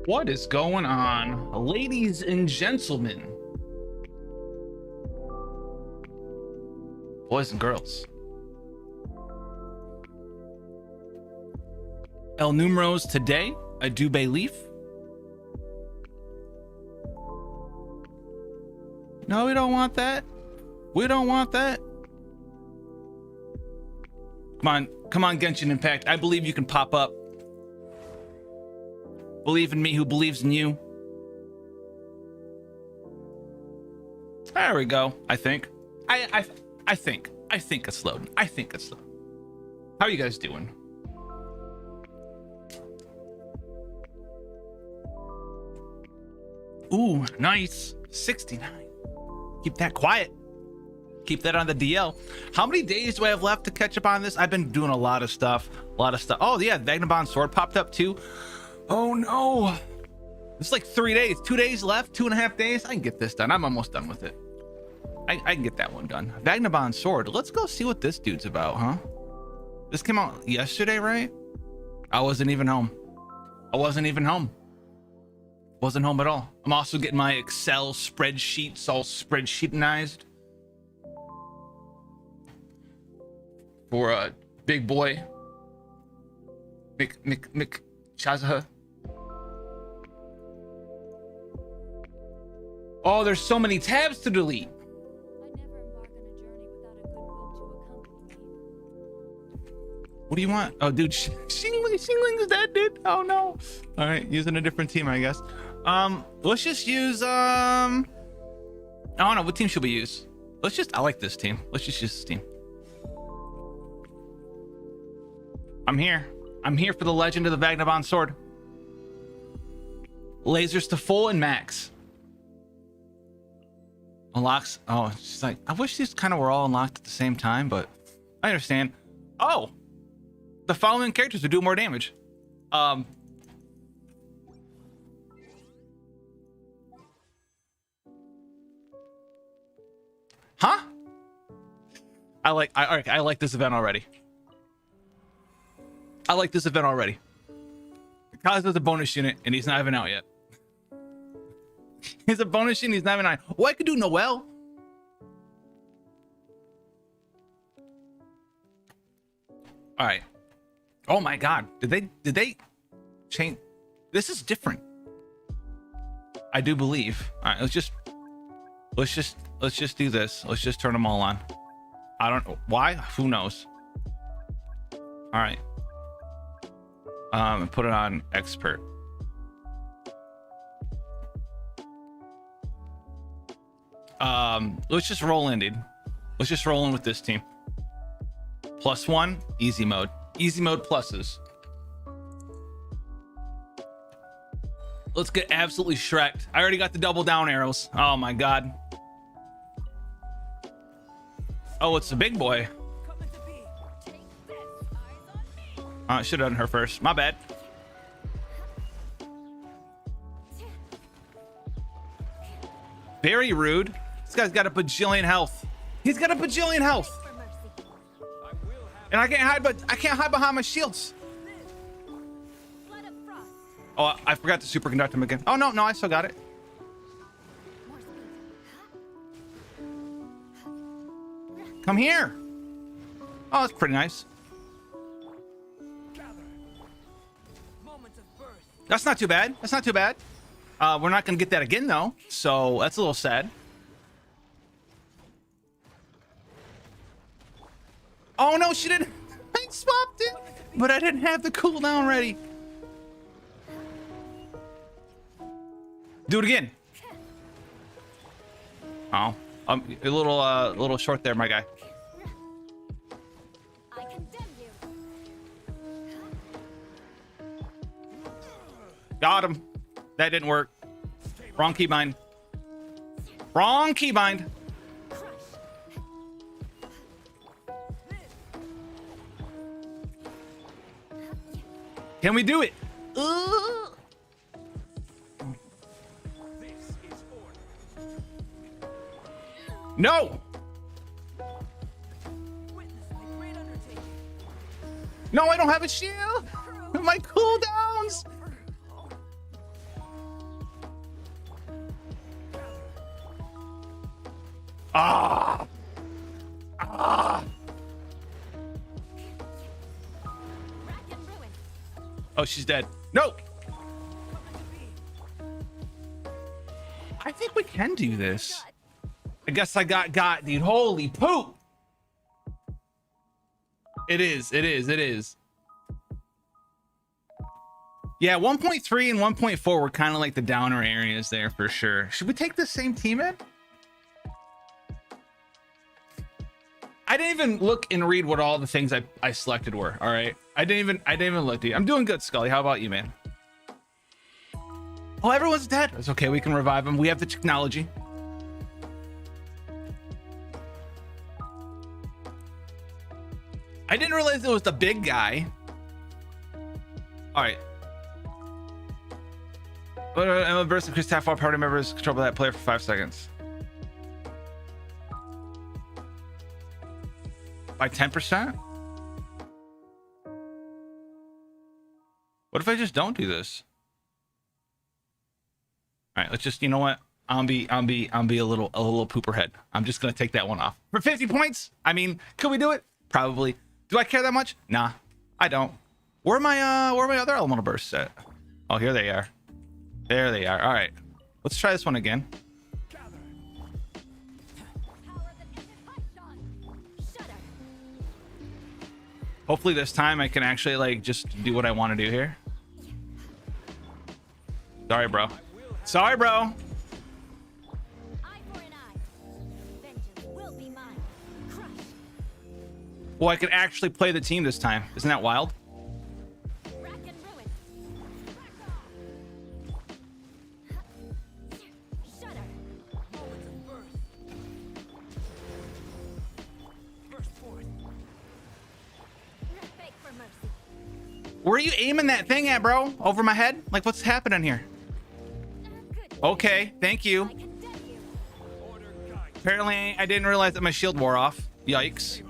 What is going on, ladies and gentlemen, boys and girls? El Numeros today, a Dubé leaf. No, we don't want that. We don't want that. Come on, Genshin Impact. I believe you can pop up. Believe in me who believes in you. There we go. I think it's loading. I think it's loading. How are you guys doing? Ooh, nice. 69. Keep that quiet. Keep that on the DL. How many days do I have left to catch up on this? I've been doing a lot of stuff. Oh yeah, Vagabond Sword popped up too. Oh no. It's like 3 days, 2 days left, 2.5 days. I can get this done. I'm almost done with it. I can get that one done. Vagabond Sword. Let's go see what this dude's about, huh? This came out yesterday, right? I wasn't even home. Wasn't home at all. I'm also getting my Excel spreadsheets all spreadsheetinized for a big boy Mick Kazuha. Oh, there's so many tabs to delete. What do you want? Oh, dude, Xingling's dead, dude. Oh no. All right, using a different team, I guess. Let's just use I don't know, what team should we use? I like this team. Let's just use this team. I'm here for the legend of the Vagabond Sword. Lasers to full and max. Unlocks. Oh, she's like, I wish these kind of were all unlocked at the same time, but I understand. Oh, the following characters would do more damage. Huh? I like this event already. Kazuha's a bonus unit, and he's not even out yet. He's a bonus unit, he's not even out. Oh, I could do Noel. All right. Oh my God. Did they change? This is different. I do believe. All right, let's just do this. Let's just turn them all on. I don't know why. Who knows? All right. Put it on expert. Let's just roll in, dude. Let's just roll in with this team. +1, easy mode. Easy mode pluses. Let's get absolutely shreked. I already got the double down arrows. Oh my God. Oh, it's the big boy. I should have done her first. My bad. Very rude. This guy's got a bajillion health. He's got a bajillion health. And I can't hide behind my shields. Oh, I forgot to superconduct him again. Oh no, I still got it. Come here. Oh, that's pretty nice. That's not too bad. We're not gonna get that again though, so that's a little sad. Oh no, she didn't. I swapped it, but I didn't have the cooldown ready. Do it again. Oh, a little short there, my guy. Got him. That didn't work. Wrong keybind. Can we do it? No! No, I don't have a shield! My cooldowns! Ah! Ah! Oh, she's dead. No! I think we can do this. I guess I got, dude. Holy poop! It is. Yeah, 1.3 and 1.4 were kind of like the downer areas there for sure. Should we take the same team in? I didn't even look and read what all the things I selected were. All right, I didn't even look. Dude, I'm doing good, Scully. How about you, man? Oh, everyone's dead. It's okay. We can revive them. We have the technology. I didn't realize it was the big guy. All right. Emma versus Chris Taff, all party members control that player for 5 seconds. By 10%? What if I just don't do this? All right, let's just, you know what? I'll be a little pooper head. I'm just gonna take that one off for 50 points. I mean, could we do it? Probably. Do I care that much? Nah, I don't. Where are my other elemental bursts at? Oh, here they are. There they are. All right, let's try this one again. Hopefully this time I can actually like just do what I want to do here. Sorry, bro. Sorry, bro. Well, I can actually play the team this time. Isn't that wild? Where are you aiming that thing at, bro? Over my head? Like, what's happening here? Okay, thank you. Apparently, I didn't realize that my shield wore off. Yikes.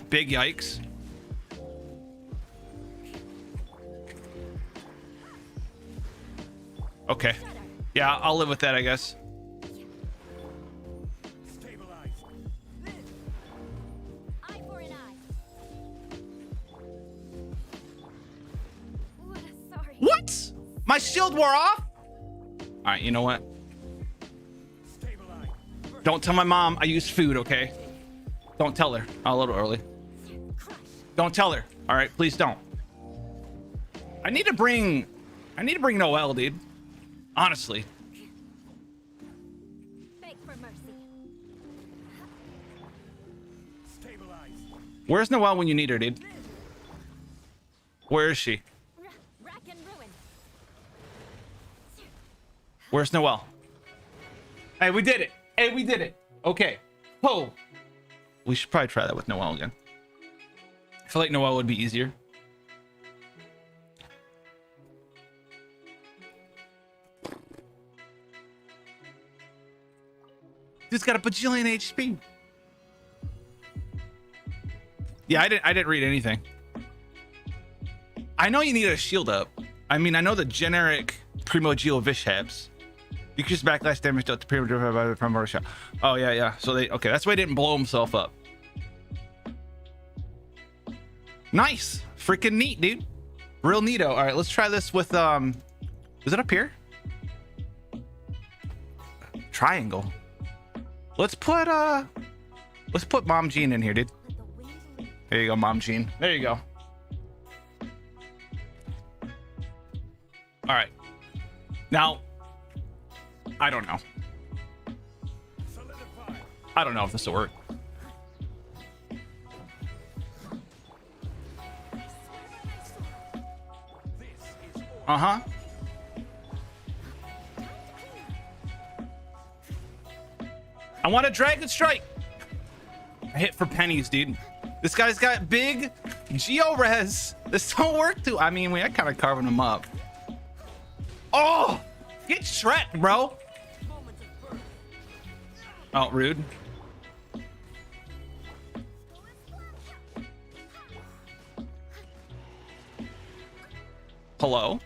Big yikes. Okay. Yeah, I'll live with that, I guess. What? My shield wore off? All right, you know what? Don't tell my mom I used food, okay? Don't tell her. A little early. Don't tell her. All right, please don't. I need to bring Noelle, dude. Honestly. Where's Noelle when you need her, dude? Where is she? Where's Noelle? Hey, we did it. Hey, we did it. Okay. Oh. We should probably try that with Noelle again. I feel like Noelle would be easier. Dude's got a bajillion HP. Yeah, I didn't read anything. I know you need a shield up. I mean, I know the generic Primo Geo Vishabs. You can use backlash damage to Primo from our shot. Oh yeah. So okay, that's why he didn't blow himself up. Nice, freaking neat, dude. Real neato. All right, let's try this with is it up here? Triangle. Let's put Mom Jean in here, dude. There you go, Mom Jean. There you go. All right. Now, I don't know. I don't know if this will work. Uh-huh. I want a Dragon Strike. I hit for pennies, dude. This guy's got big Geo Res. This don't work too. I mean, we are kind of carving him up. Oh, get shredded, bro. Oh, rude. Hello?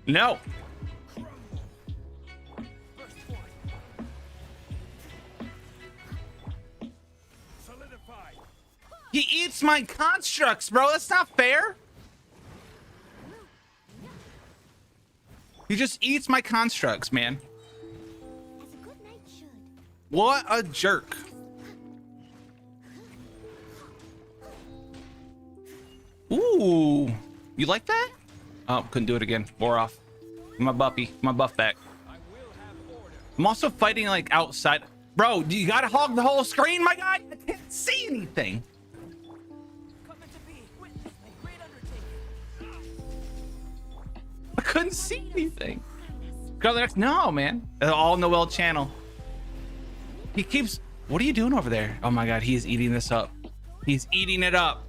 No. He eats my constructs, bro. That's not fair. He just eats my constructs, man. What a jerk. Ooh, you like that? Oh, couldn't do it again. Wore off. My buff back. I'm also fighting like outside. Bro, you gotta hog the whole screen, my guy. I can't see anything. I couldn't see anything. Go to the next. No, man. All Noel channel. He keeps. What are you doing over there? Oh my god, he's eating this up. He's eating it up.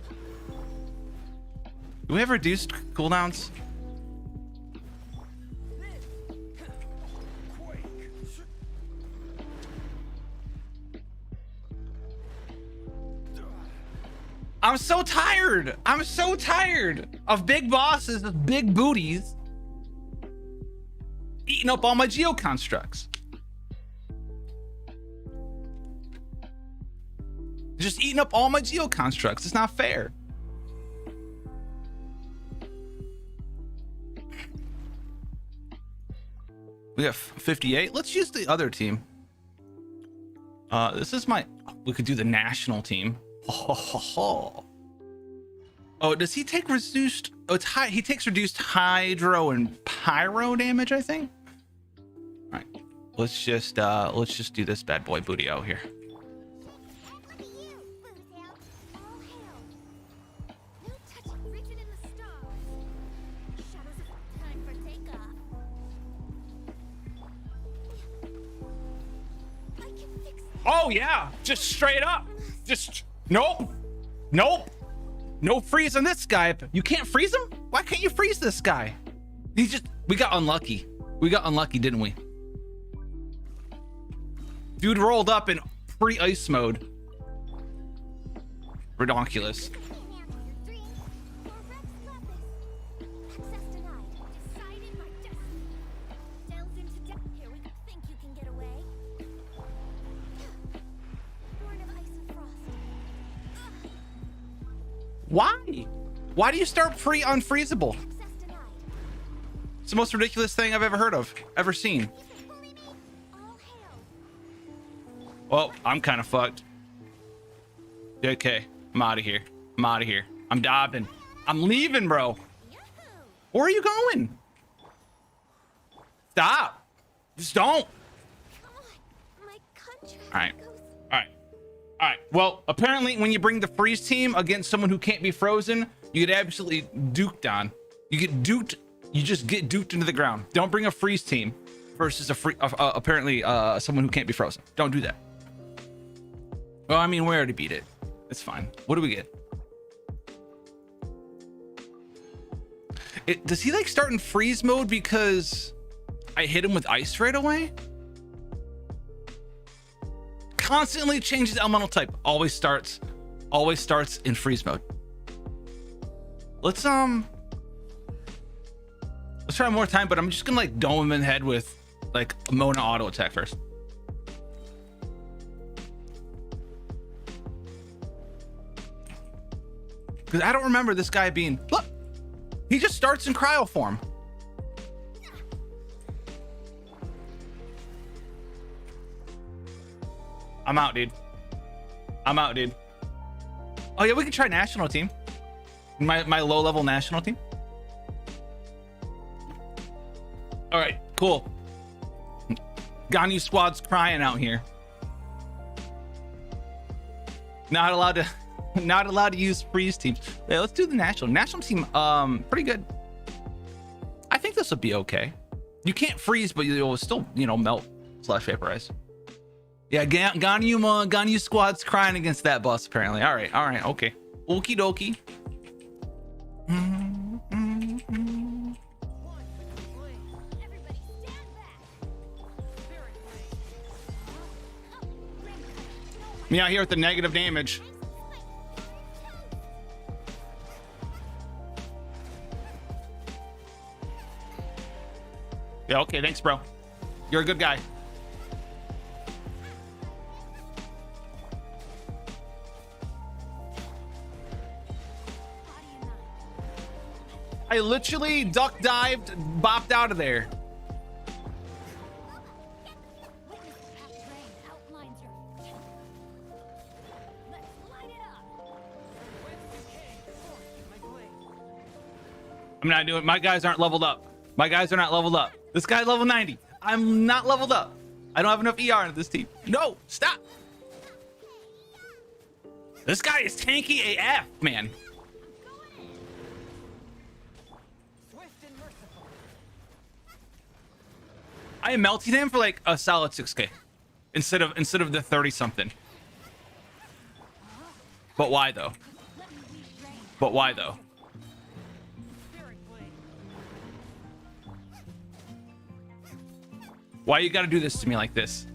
Do we have reduced cooldowns? I'm so tired. I'm so tired of big bosses with big booties eating up all my geoconstructs. Just eating up all my geoconstructs. It's not fair. We have 58. Let's use the other team. This is my. We could do the national team. Oh, does he take reduced? Oh, it's high. He takes reduced hydro and pyro damage, I think. All right, let's just do this bad boy booty out here. Oh yeah, just straight up. Just nope. No freeze on this guy. You can't freeze him? Why can't you freeze this guy? We got unlucky. We got unlucky, didn't we? Dude rolled up in pre-ice mode. Redonkulous. Why? Why do you start pre-unfreezable? It's the most ridiculous thing I've ever heard of, ever seen. Well, I'm kind of fucked. Okay, I'm out of here. I'm out of here. I'm dabbing. I'm leaving, bro. Where are you going? Stop. Just don't. All right. All right. Well, apparently when you bring the freeze team against someone who can't be frozen, you get absolutely duked on. You get duked. You just get duked into the ground. Don't bring a freeze team versus apparently someone who can't be frozen. Don't do that. Well, I mean, we already beat it. It's fine. What do we get? Does he like start in freeze mode because I hit him with ice right away? Constantly changes elemental type. Always starts in freeze mode. Let's try one more time, but I'm just gonna like dome him in the head with like a Mona auto attack first. Because I don't remember this guy being. Look, he just starts in cryo form. I'm out, dude. I'm out, dude. Oh yeah, we can try national team. My low level national team. All right, cool. Ganyu squad's crying out here. Not allowed to use freeze teams. Yeah, let's do the national team. Pretty good. I think this will be okay. You can't freeze, but you'll still, melt / vaporize. Yeah, Ganyu squad's crying against that boss apparently. All right, okay. Okie dokie. Me out here with the negative damage. Yeah, okay, thanks, bro. You're a good guy. I literally duck dived, bopped out of there. I'm not doing. My guys aren't leveled up. My guys are not leveled up. This guy's level 90. I'm not leveled up. I don't have enough ER in this team. No, stop. This guy is tanky AF, man. I am melting him for like a solid 6K instead of the 30 something. But why though? But why though? Why you gotta do this to me like this?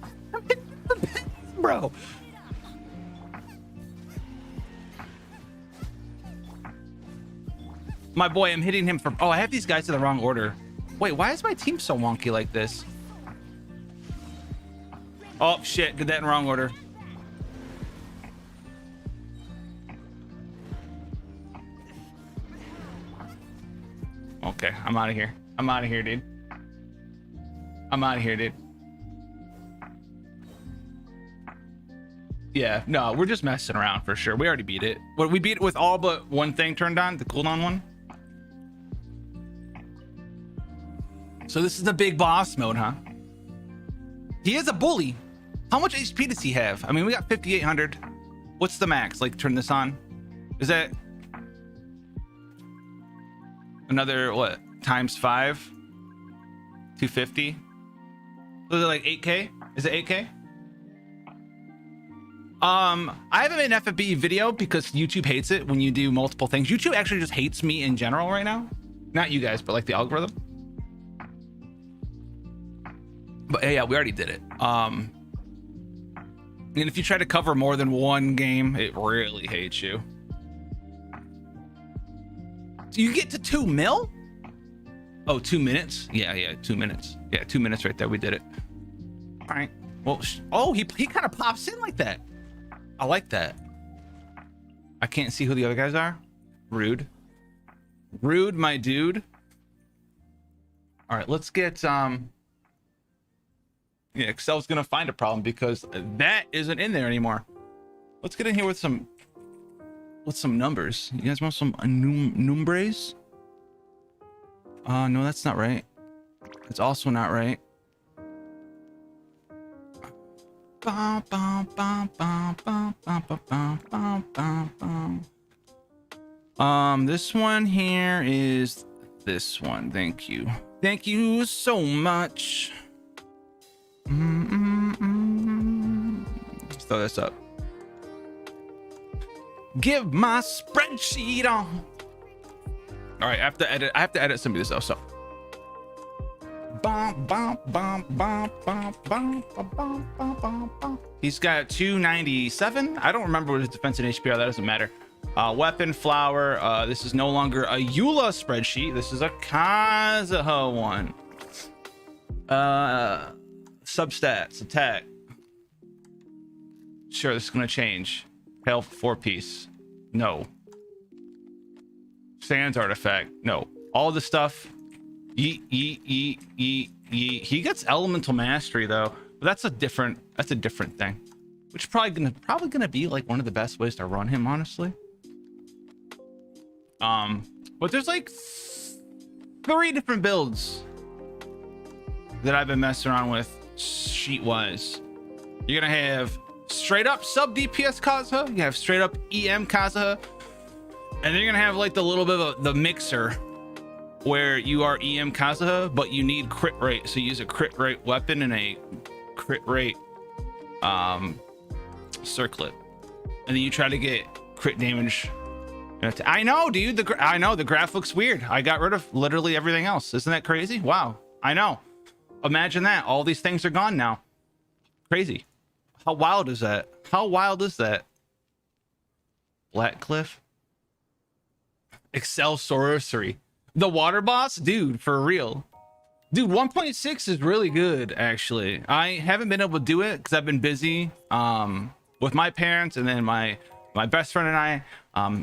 Bro. My boy, I'm hitting him from... Oh, I have these guys in the wrong order. Wait, why is my team so wonky like this? Oh, shit. Did that in wrong order. Okay, I'm out of here. I'm out of here, dude. I'm out of here, dude. Yeah, no, we're just messing around for sure. We already beat it. What, we beat it with all but one thing turned on, the cooldown one. So this is the big boss mode, huh? He is a bully. How much HP does he have? I mean, we got 5,800. What's the max? Like, turn this on. Is that another, what, times 5? 250? Was it like 8K? Is it 8K? I haven't made an FFB video because YouTube hates it when you do multiple things. YouTube actually just hates me in general right now. Not you guys, but like the algorithm. But yeah, we already did it. And if you try to cover more than one game, it really hates you. So you get to 2 mil? Oh, 2 minutes? Yeah, 2 minutes. Yeah, 2 minutes right there. We did it. All right. Well, oh, he kind of pops in like that. I like that. I can't see who the other guys are. Rude. Rude, my dude. All right, let's get yeah, Excel's gonna find a problem because that isn't in there anymore. Let's get in here with some numbers. You guys want some numbers? No, that's not right. It's also not right. This one here is this one. Thank you. Thank you so much. Let's throw this up. Give my spreadsheet on. All right, I have to edit some of this also. He's got 297. I don't remember what his defense and HP are. That doesn't matter. Weapon flower. This is no longer a Eula spreadsheet. This is a Kazuha one. Substats, attack. Sure, this is gonna change. Health 4-piece. No. Sands artifact. No. All the stuff. He gets elemental mastery though. But that's a different thing. Which is probably gonna be like one of the best ways to run him, honestly. But there's like 3 different builds that I've been messing around with sheet wise. You're gonna have straight up sub DPS Kazuha, you have straight up EM Kazuha, and then you're gonna have like the little bit of the mixer where you are EM Kazuha, but you need crit rate, so you use a crit rate weapon and a crit rate circlet, and then you try to get crit damage. I know, dude. I know the graph looks weird. I got rid of literally everything else. Isn't that crazy? Wow. I know. Imagine that. All these things are gone now. Crazy. How wild is that? How wild is that? Blackcliff. Excel sorcery. The water boss? Dude, for real. Dude, 1.6 is really good, actually. I haven't been able to do it because I've been busy with my parents, and then my best friend and I,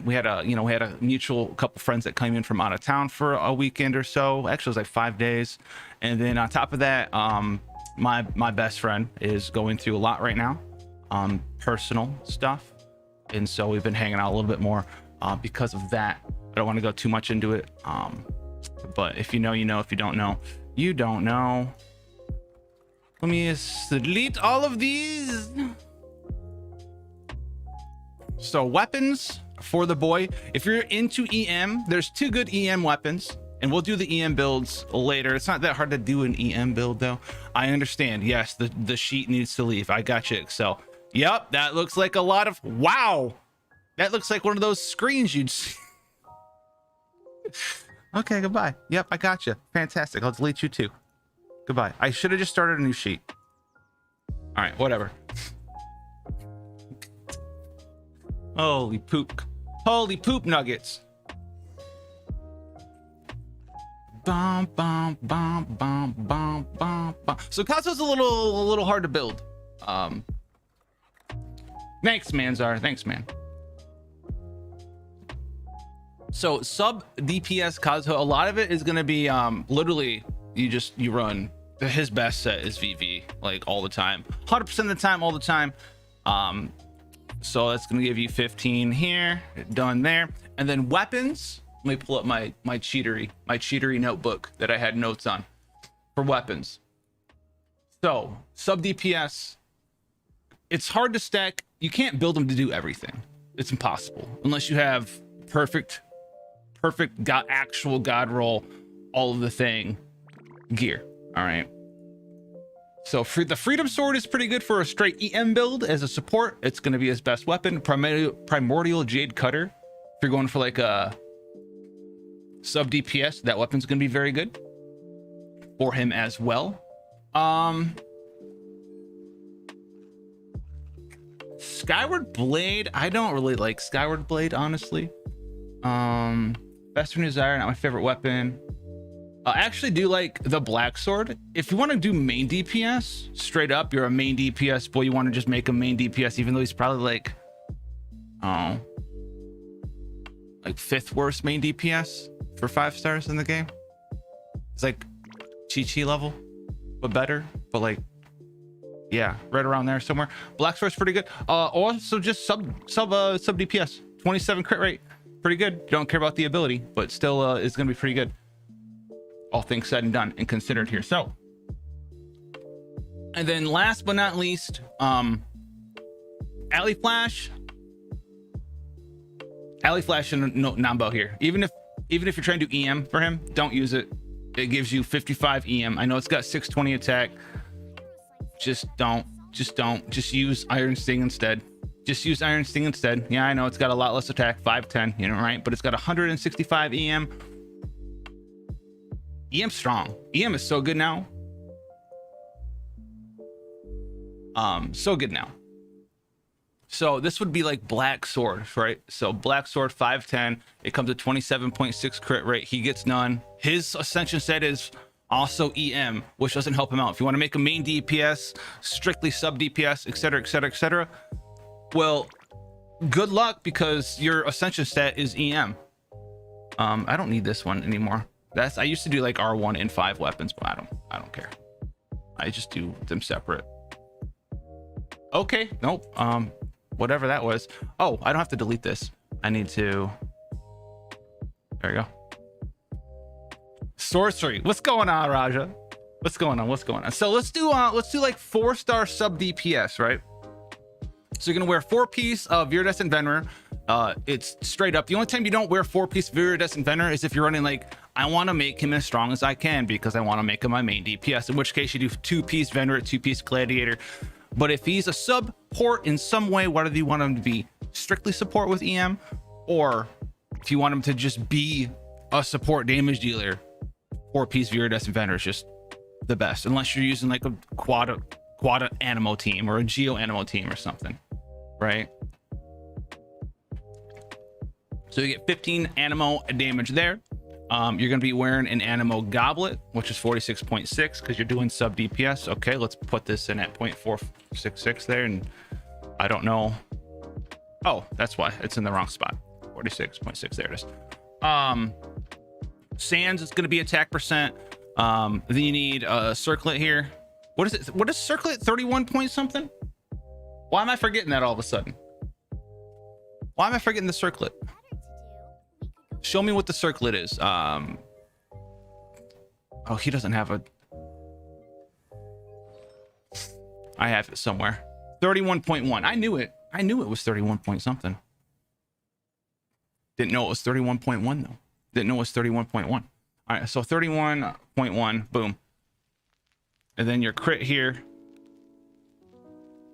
we had a mutual couple friends that came in from out of town for a weekend or so. Actually, it was like 5 days. And then on top of that, my best friend is going through a lot right now, personal stuff. And so we've been hanging out a little bit more because of that. I don't want to go too much into it. But if you know, you know. If you don't know, you don't know. Let me just delete all of these. So weapons for the boy. If you're into EM, there's 2 good EM weapons, and we'll do the EM builds later. It's not that hard to do an EM build though. I understand. Yes, the sheet needs to leave. I got you. So, yep, that looks like a lot of, wow. That looks like one of those screens you'd see. Okay, goodbye. Yep, I got you. Fantastic. I'll delete you too. Goodbye. I should have just started a new sheet. All right, whatever. Holy poop. Holy poop nuggets. Bum, bum, bum, bum, bum, bum, bum. So Kazuha's a little hard to build. Thanks, man, Zara. Thanks, man. So sub DPS Kazuha, a lot of it is gonna be literally you run his best set is VV like all the time, 100% of the time, all the time. So that's gonna give you 15 here, done there. And then weapons, let me pull up my cheatery notebook that I had notes on for weapons. So sub DPS, it's hard to stack. You can't build them to do everything. It's impossible unless you have perfect actual god roll, all of the thing gear. All right. So for the freedom sword is pretty good for a straight EM build. As a support, it's going to be his best weapon. Primordial Jade Cutter, if you're going for like a sub DPS, that weapon's going to be very good for him as well. Skyward Blade, I don't really like Skyward Blade, honestly. Western Desire, not my favorite weapon. I actually do like the Black Sword. If you want to do main DPS, straight up, you're a main DPS boy. You want to just make a main DPS, even though he's probably like 5th worst main DPS for 5 stars in the game. It's like Chi level, but better. But like, yeah, right around there somewhere. Black Sword's pretty good. Also just sub DPS, 27 crit rate. Pretty good. You don't care about the ability, but still is going to be pretty good. All things said and done and considered here. So, and then last but not least, Alley Flash and Nambo here. Even if you're trying to do EM for him, don't use it. It gives you 55 EM. I know it's got 620 attack. Just use Iron Sting instead. Just use Iron Sting instead. Yeah, I know it's got a lot less attack, 510, you know, right? But it's got 165 EM. EM's strong. EM is so good now. So good now. So this would be like Black Sword, right? So Black Sword 510. It comes at 27.6 crit rate. He gets none. His Ascension set is also EM, which doesn't help him out. If you want to make a main DPS, strictly sub DPS, etc., etc., etc., well, good luck, because your Ascension stat is EM. I don't need this one anymore. I used to do like R1 and 5 weapons, but I don't care. I just do them separate. Okay, nope. Whatever that was. Oh, I don't have to delete this. I need to. There we go. Sorcery. What's going on, Raja? What's going on? So let's do like 4-star sub DPS, right? So you're gonna wear 4-piece of Viridescent Venerer. It's straight up. The only time you don't wear 4-piece Viridescent Venerer is if you're running like, I want to make him as strong as I can because I want to make him my main DPS, in which case you do 2-piece Venerer, 2-piece Gladiator. But if he's a support in some way, whether you want him to be strictly support with EM, or if you want him to just be a support damage dealer, 4-piece Viridescent Venerer is just the best, unless you're using like a quad Anemo team or a Geo Anemo team or something, right? So you get 15 Anemo damage there. You're going to be wearing an Anemo goblet, which is 46.6 because you're doing sub DPS. Okay, let's put this in at 0.466 there. And I don't know. Oh, that's why it's in the wrong spot. 46.6. There it is. Sands is going to be attack percent. Then you need a circlet here. What is it? What is circlet? 31 point something? Why am I forgetting that all of a sudden? Why am I forgetting the circlet? Show me what the circlet is. Oh, he doesn't have a... I have it somewhere. 31.1. I knew it. I knew it was 31 point something. Didn't know it was 31.1 though. Didn't know it was 31.1. All right, so 31.1, boom. And then your crit here.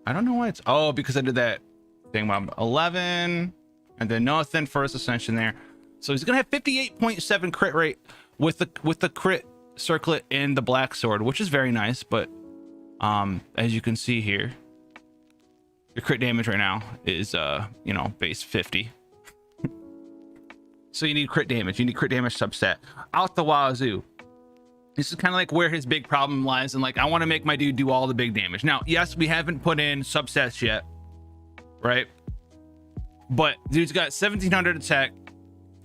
I don't know why it's... Oh, because I did that thing when I'm 11. And then nothing for his ascension there. So he's gonna have 58.7 crit rate with the crit circlet and the black sword, which is very nice. But as you can see here, your crit damage right now is you know, base 50. So you need crit damage. You need crit damage subset out the wazoo. This is kind of like where his big problem lies, and like I want to make my dude do all the big damage. Now, yes, we haven't put in subsets yet, right? But dude's got 1700 attack,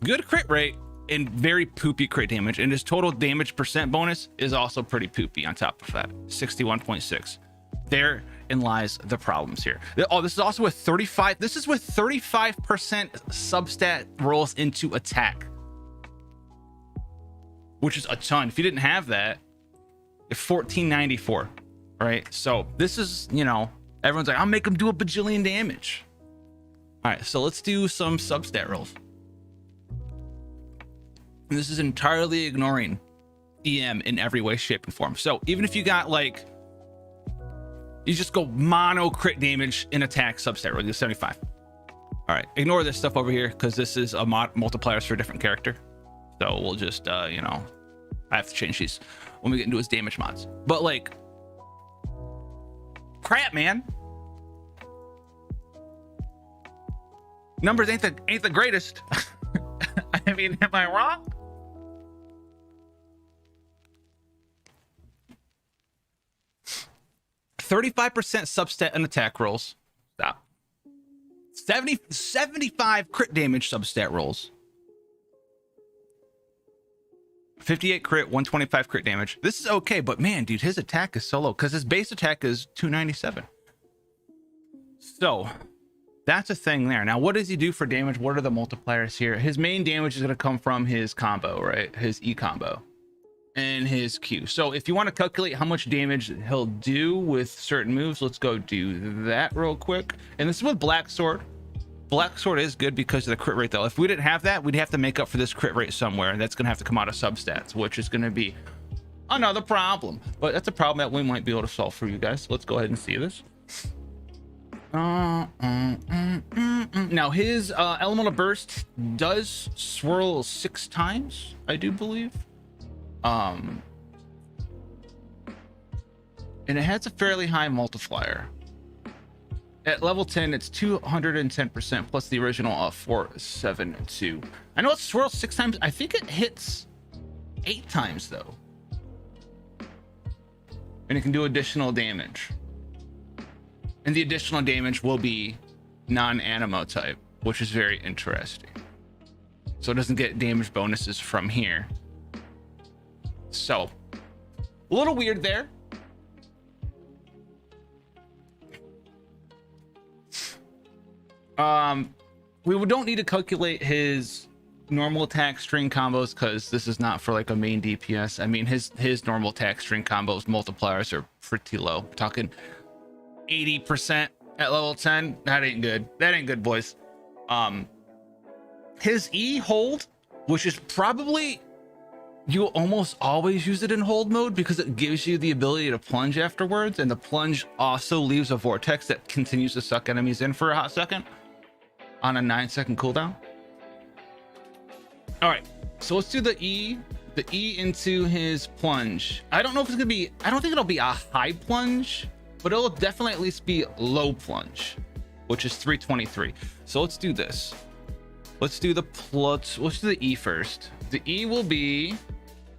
good crit rate, and very poopy crit damage, and his total damage percent bonus is also pretty poopy on top of that, 61.6. Therein lies the problems here. Oh, this is also with 35. This is with 35% substat rolls into attack, which is a ton. If you didn't have that, it's 1494, right? So this is, you know, everyone's like, I'll make him do a bajillion damage. All right, so let's do some substat rolls. And this is entirely ignoring EM in every way, shape, and form. So even if you got like, you just go mono crit damage in attack substat roll, you get 75. All right, ignore this stuff over here because this is a multipliers for a different character. So we'll just, you know, I have to change these when we get into his damage mods. But like, crap, man. Numbers ain't the greatest. I mean, am I wrong? $35% substat and attack rolls. Stop. 75 crit damage substat rolls. 58 crit, 125 crit damage. This is okay, but man, dude, his attack is so low because his base attack is 297. So that's a thing there. Now, what does he do for damage? What are the multipliers here? His main damage is going to come from his combo, right? His E combo and his Q. So if you want to calculate how much damage he'll do with certain moves, let's go do that real quick. And this is with Black Sword. Black Sword is good because of the crit rate though. If we didn't have that, we'd have to make up for this crit rate somewhere, and that's gonna have to come out of substats, which is gonna be another problem. But that's a problem that we might be able to solve for you guys. Let's go ahead and see this. Now his elemental burst does swirl 6 times, I do believe. And it has a fairly high multiplier. At level 10, it's 210% plus the original 472. I know it swirls 6 times. I think it hits 8 times though. And it can do additional damage. And the additional damage will be non-Anemo type, which is very interesting. So it doesn't get damage bonuses from here. So, a little weird there. We don't need to calculate his normal attack string combos because this is not for like a main DPS. I mean, his normal attack string combos multipliers are pretty low. We're talking 80% at level 10. That ain't good. That ain't good, boys. His E hold, which is probably, you almost always use it in hold mode because it gives you the ability to plunge afterwards, and the plunge also leaves a vortex that continues to suck enemies in for a hot second on a 9-second cooldown. All right, so let's do the E into his plunge. I don't know if it's gonna be, I don't think it'll be a high plunge, but it'll definitely at least be low plunge, which is 323. So let's do this. Let's do the E first. The E will be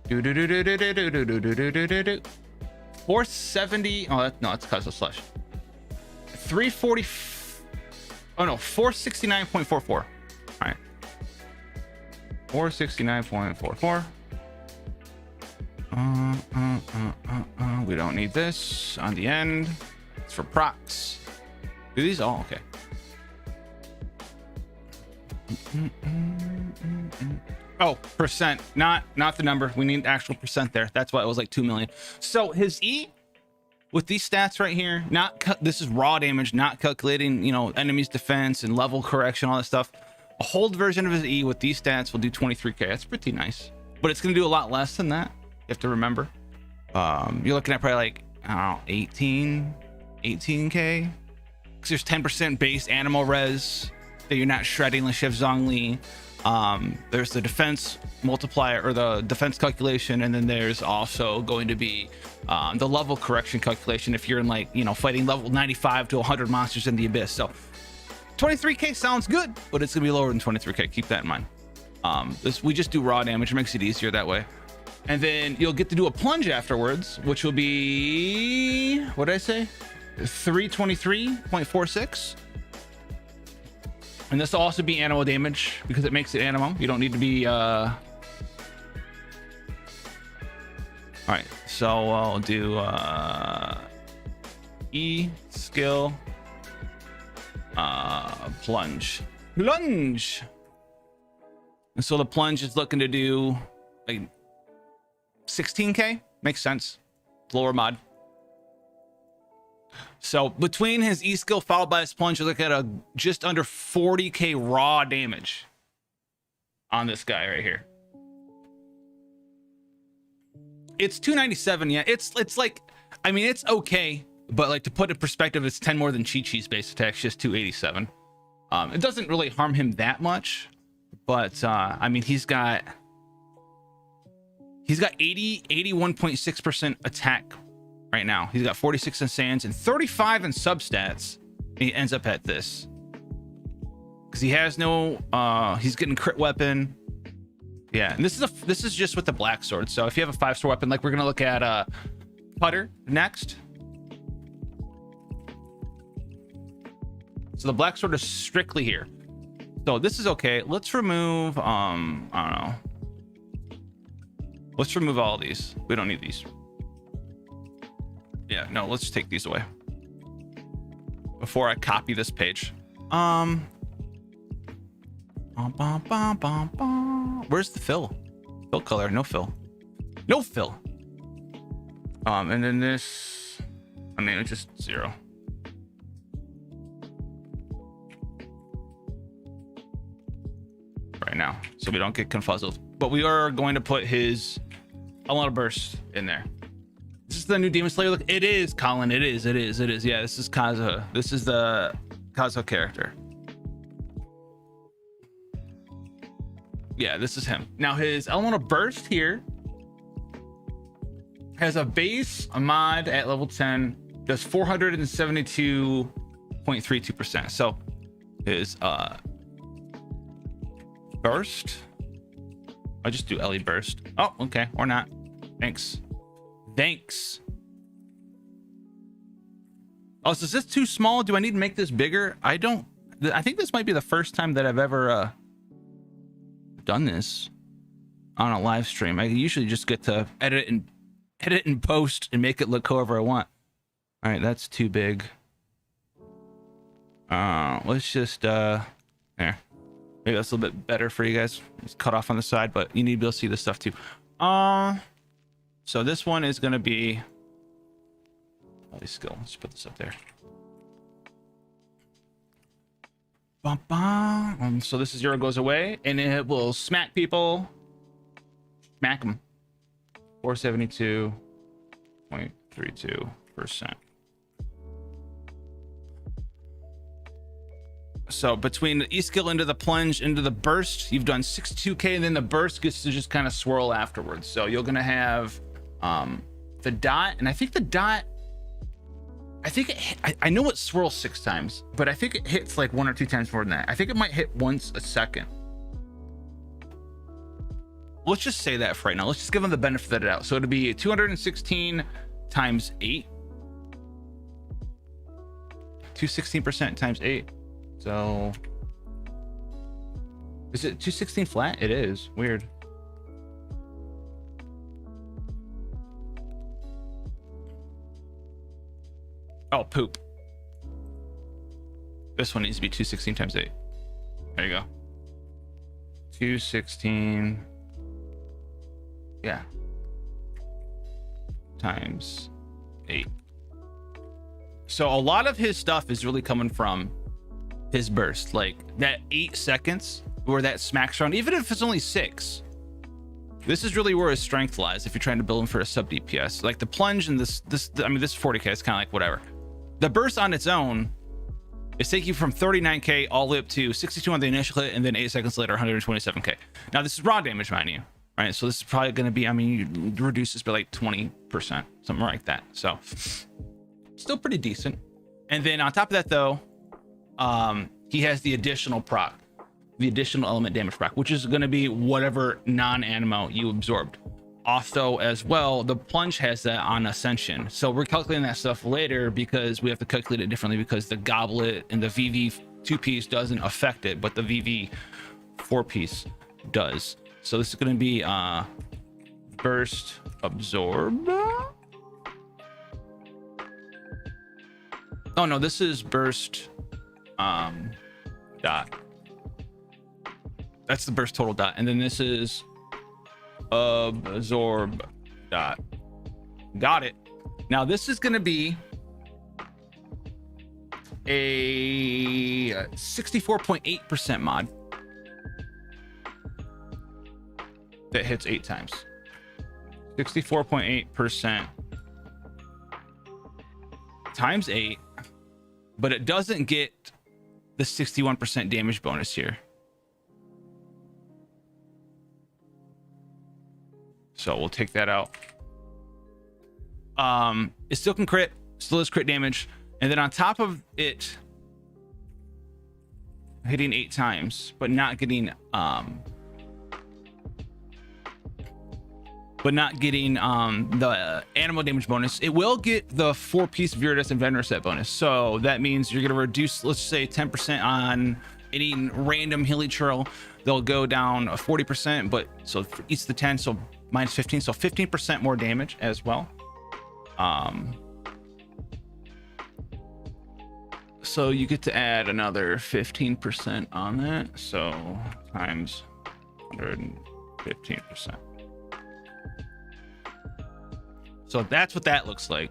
470. Oh, no, that's Kazuha slash 340. Oh no, 469.44. All right, 469.44. We don't need this on the end. It's for procs. Do these all? Okay. Oh, percent, not the number. We need actual percent there. That's why it was like 2 million. So his E with these stats right here, this is raw damage, not calculating, you know, enemy's defense and level correction, all that stuff. A hold version of his E with these stats will do 23k. That's pretty nice, but it's going to do a lot less than that. You have to remember. You're looking at probably like, I don't know, 18k, because there's 10% base Anemo res that you're not shredding like Chef Zhongli. There's the defense multiplier or the defense calculation, and then there's also going to be the level correction calculation if you're in, like, you know, fighting level 95 to 100 monsters in the abyss. So 23k sounds good, but it's gonna be lower than 23k. Keep that in mind. We just do raw damage. It makes it easier that way. And then you'll get to do a plunge afterwards, which will be, what did I say, 323.46. And this will also be Anemo damage because it makes it Anemo. You don't need to be all right, so I'll do E skill plunge. And so the plunge is looking to do like 16k. Makes sense. Lower mod. So between his E skill followed by his plunge, you look at a just under 40k raw damage on this guy right here. It's 297. Yeah, it's like, I mean, it's okay, but like, to put it in perspective, it's 10 more than Chi-Chi's base attack, just 287. It doesn't really harm him that much, but I mean, he's got 81.6% attack right now. He's got 46 in sands and 35 in substats. He ends up at this because he has no he's getting crit weapon. Yeah, and this is just with the black sword. So if you have a 5-star weapon, like we're gonna look at putter next. So the black sword is strictly here. So this is okay. Let's remove I don't know. Let's remove all of these. We don't need these. Yeah, no, let's take these away before I copy this page. Where's the fill? Fill color, no fill. No fill. And then this, I mean, it's just 0. Right now, so we don't get confuzzled. But we are going to put his Elemental Burst in there. This is the new Demon Slayer look. It is, Colin. It is. Yeah, this is Kazuha. This is the Kazuha character. Yeah, this is him. Now his Elemental Burst here has a base, a mod at level 10, does 472.32%. So his burst, I'll just do Ellie burst. Oh, okay, or not. Thanks. Oh, so is this too small? Do I need to make this bigger? I think this might be the first time that I've ever done this on a live stream. I usually just get to edit and post and make it look however I want. All right, that's too big. Let's just there. Maybe that's a little bit better for you guys. It's cut off on the side, but you need to be able to see this stuff too. So this one is going to be skill. Let's put this up there. So this is 0 goes away, and it will smack people. Smack them. 472.32%. So between the E skill into the plunge into the burst, you've done 62k, and then the burst gets to just kind of swirl afterwards. So you're gonna have the dot, and I think the dot, I know it swirls 6 times, but I think it hits like 1 or 2 times more than that. I think it might hit once a second. let's just say that for right now. Let's just give them the benefit of the doubt. So it'd be 216 times 8. 216% times 8. So is it 216 flat? It is. Weird. Oh, poop. This one needs to be 216 times 8. There you go. 216. Yeah. Times 8. So a lot of his stuff is really coming from his burst. Like that 8 seconds where that smacks around, even if it's only 6. This is really where his strength lies if you're trying to build him for a sub DPS. Like the plunge and this 40k is kind of like whatever. The burst on its own is taking you from 39k all the way up to 62 on the initial hit, and then 8 seconds later 127k. Now this is raw damage, mind you, right? So this is probably going to be, I mean, you reduce this by like 20%, something like that. So still pretty decent. And then on top of that though, he has the additional proc, the additional element damage proc, which is going to be whatever non-anemo you absorbed. Also as well, the plunge has that on ascension, so we're calculating that stuff later because we have to calculate it differently because the goblet and the VV 2-piece doesn't affect it, but the VV 4-piece does. So this is going to be burst absorb. Oh no, this is burst dot. That's the burst total dot, and then this is absorb dot. Got it. Now this is going to be a 64.8% mod that hits 8 times. 64.8% times 8, but it doesn't get the 61% damage bonus here. So we'll take that out. It still can crit, still has crit damage, and then on top of it hitting 8 times, but not getting the animal damage bonus, it will get the 4-piece Viridus and Venomous set bonus. So that means you're gonna reduce, let's say 10% on any random hilly churl. They'll go down 40%, but so for each of the 10, so minus 15, so 15% more damage as well. So you get to add another 15% on that, so times 115%. So that's what that looks like.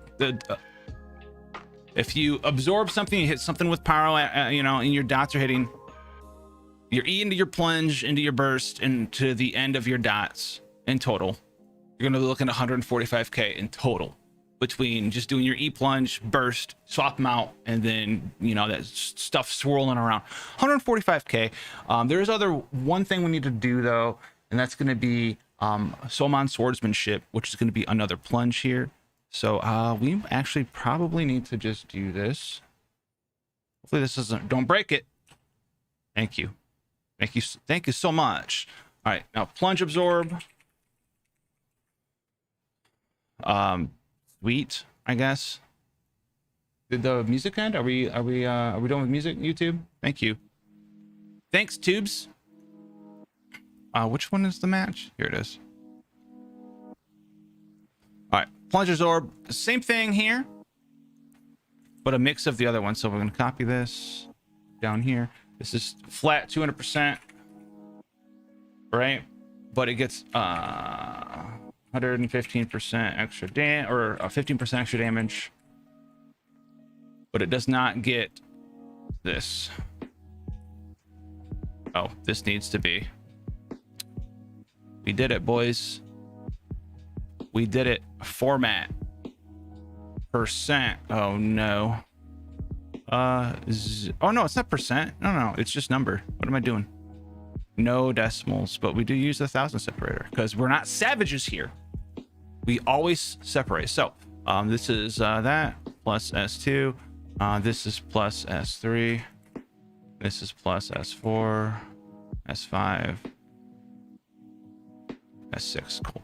If you absorb something, you hit something with pyro, you know, and your dots are hitting your E into your plunge, into your burst, and to the end of your dots in total, you're going to be looking at 145k in total between just doing your E plunge, burst, swap them out, and then, you know, that stuff swirling around. 145k. There's one thing we need to do though, and that's going to be Solmon swordsmanship, which is going to be another plunge here. So we actually probably need to just do this. Hopefully this doesn't, don't break it. Thank you so much. All right, now plunge absorb. Sweet, I guess. Did the music end? Are we done with music, YouTube? Thank you. Thanks, tubes. Which one is the match? Here it is. All right, plunge absorb, same thing here, but a mix of the other one. So we're gonna copy this down here. This is flat 200%, right? But it gets 115% extra damage, or 15% extra damage, but it does not get this. Oh, this needs to be. We did it, boys. We did it. Format percent. Oh no. Oh no, it's not percent. No, it's just number. What am I doing? No decimals, but we do use the 1000 separator because we're not savages here. We always separate. So this is that plus S2. This is plus S3. This is plus S4, S5, That's 6. Cool.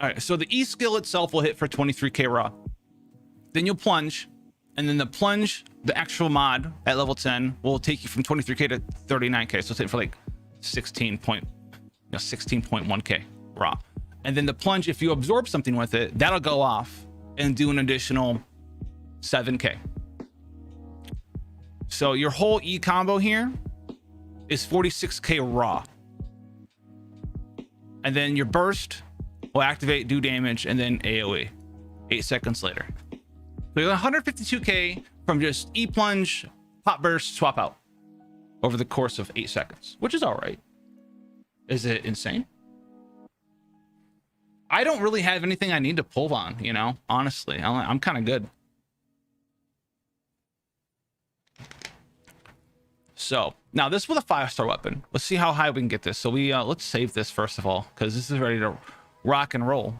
All right, so the E skill itself will hit for 23k raw. Then you'll plunge, and then the plunge, the actual mod at level 10 will take you from 23k to 39k. So it's hitting for like 16.1k raw. And then the plunge, if you absorb something with it, that'll go off and do an additional 7k. So your whole E combo here is 46k raw. And then your burst will activate, do damage, and then AoE 8 seconds later. So you're 152k from just E plunge, pop burst, swap out over the course of 8 seconds, which is all right. Is it insane? I don't really have anything I need to pull on, you know, honestly. I'm kind of good. So now this with a 5-star weapon. Let's see how high we can get this. So we let's save this first of all, because this is ready to rock and roll.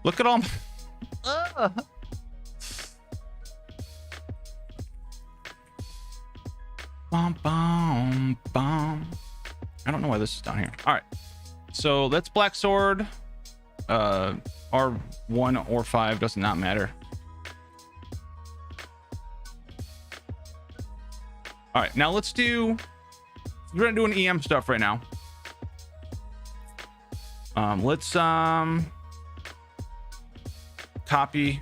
Look at all bum, bum, bum. I don't know why this is down here. All right, so that's black sword. R1 or 5 does not matter. All right, now let's do, we're gonna do an EM stuff right now. Let's copy,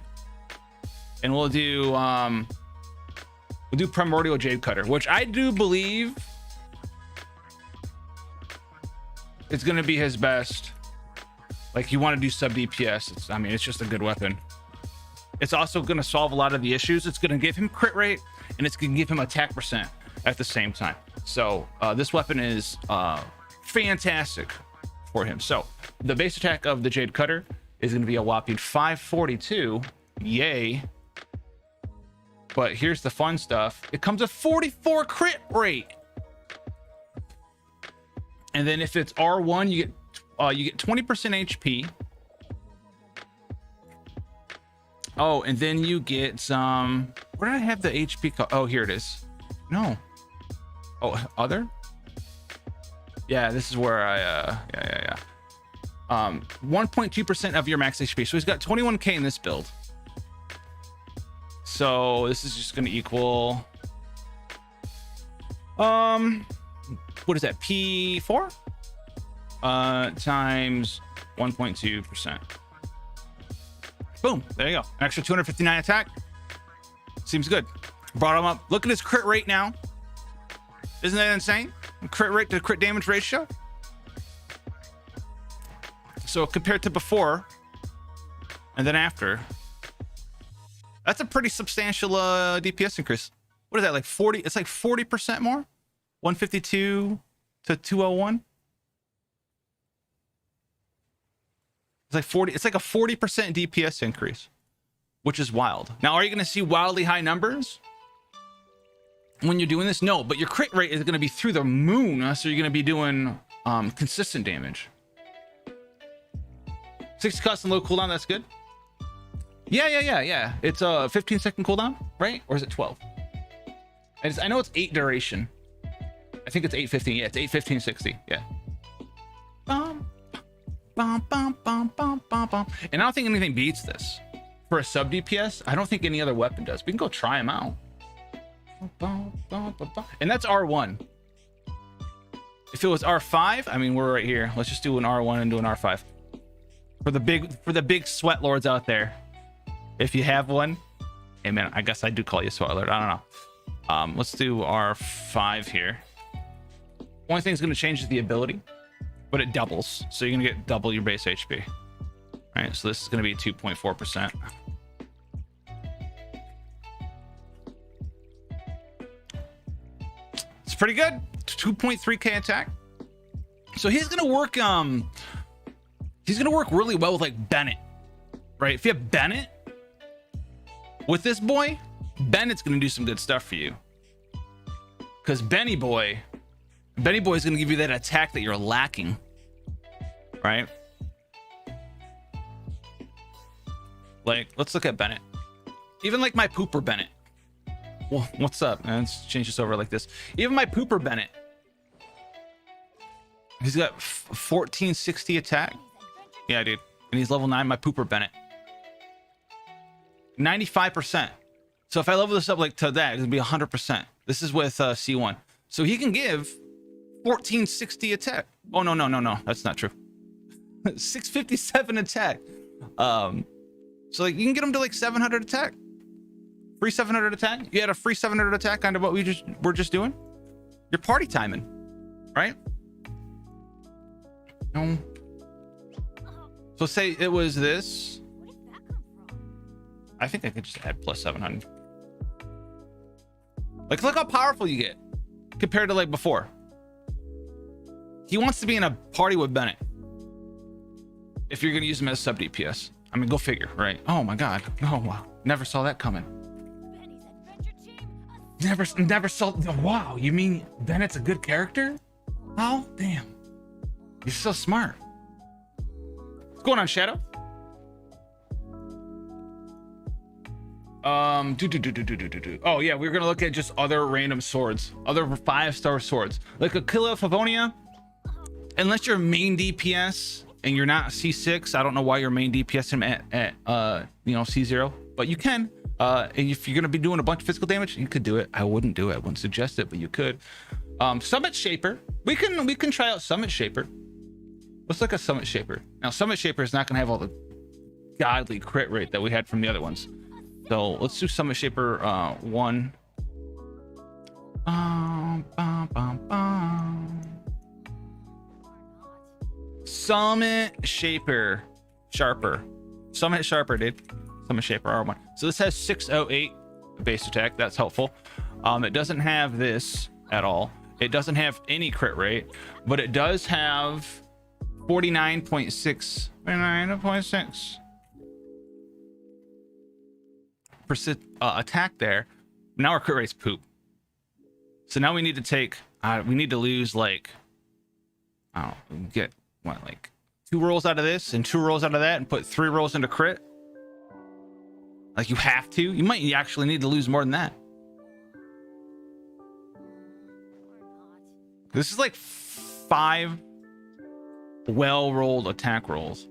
and we'll do Primordial Jade Cutter, which I do believe is gonna be his best. Like, you want to do sub DPS. I mean, it's just a good weapon. It's also going to solve a lot of the issues. It's going to give him crit rate, and it's going to give him attack percent at the same time. So this weapon is fantastic for him. So the base attack of the Jade Cutter is going to be a whopping 542. Yay. But here's the fun stuff. It comes with 44 crit rate. And then if it's R1, you get 20% HP. Oh, and then you get some, where did I have the HP oh, here it is. No. Oh, other? Yeah, this is where I 1.2% of your max HP. So he's got 21k in this build. So this is just going to equal what is that, P4 times 1.2%. Boom, there you go. An extra 259 attack. Seems good. Brought him up. Look at his crit rate now. Isn't that insane? Crit rate to crit damage ratio. So compared to before and then after, that's a pretty substantial DPS increase. What is that, like 40? It's like 40% more. 152 to 201. It's like 40. It's like a 40% DPS increase, which is wild. Now, are you going to see wildly high numbers when you're doing this? No, but your crit rate is going to be through the moon. So you're going to be doing consistent damage. 60 cost and low cooldown. That's good. Yeah. It's a 15-second cooldown, right? Or is it 12? I know it's 8 duration. I think it's 8:15. Yeah, it's 8:15:60. Yeah. Bum, bum, bum, bum, bum, bum, bum. And I don't think anything beats this for a sub DPS. I don't think any other weapon does. We can go try them out. And that's R1. If it was R5, I mean, we're right here. Let's just do an R1 and do an R5 for the big sweat lords out there. If you have one, hey man, I guess I do call you a sweat lord. I don't know. Let's do R5 here. Only thing that's going to change is the ability, but it doubles. So you're going to get double your base HP. All right, so this is going to be 2.4%. It's pretty good. 2.3k attack. So he's going to work. He's going to work really well with like Bennett, right? If you have Bennett with this boy, Bennett's going to do some good stuff for you. Because Benny Boy is going to give you that attack that you're lacking, right? Like, let's look at Bennett. Even like my pooper Bennett. Well, what's up? Let's change this over like this. Even my pooper Bennett. He's got 1460 attack. Yeah, dude. And he's level 9, my pooper Bennett. 95%. So if I level this up like to that, it'll be 100%. This is with C1. So he can give 1460 attack. Oh, no. That's not true. 657 attack. So like you can get him to like 700 attack. Free 700 attack. You had a free 700 attack under what we're just doing. You're party timing, right? No. So say it was this. I think I could just add plus 700. Like, look how powerful you get compared to like before. He wants to be in a party with Bennett. If you're gonna use him as sub DPS. I mean, go figure, right? Oh my God. Oh wow. Never saw that coming. Never saw. Wow. You mean Bennett's a good character? Oh damn. You're so smart. What's going on, Shadow? Oh yeah, we're gonna look at just other random swords, other 5-star swords, like Aquila Favonia. Unless you're main DPS and you're not C6, I don't know why you're main DPS him at C0, but you can. And if you're gonna be doing a bunch of physical damage, you could do it. I wouldn't do it. I wouldn't suggest it, but you could. Summit Shaper. We can try out Summit Shaper. Let's look at Summit Shaper. Now, Summit Shaper is not gonna have all the godly crit rate that we had from the other ones. So let's do Summit Shaper 1. Summit Shaper Sharper. Summit Sharper, dude. Summit Shaper R1. So this has 608 base attack. That's helpful. It doesn't have this at all. It doesn't have any crit rate, but it does have 49.6. 49.6. Attack there. Now our crit rate's poop. So now we need to take we need to lose like get what, like 2 rolls out of this and 2 rolls out of that and put 3 rolls into crit. Like you have to. You might actually need to lose more than that. This is like 5 well-rolled attack rolls.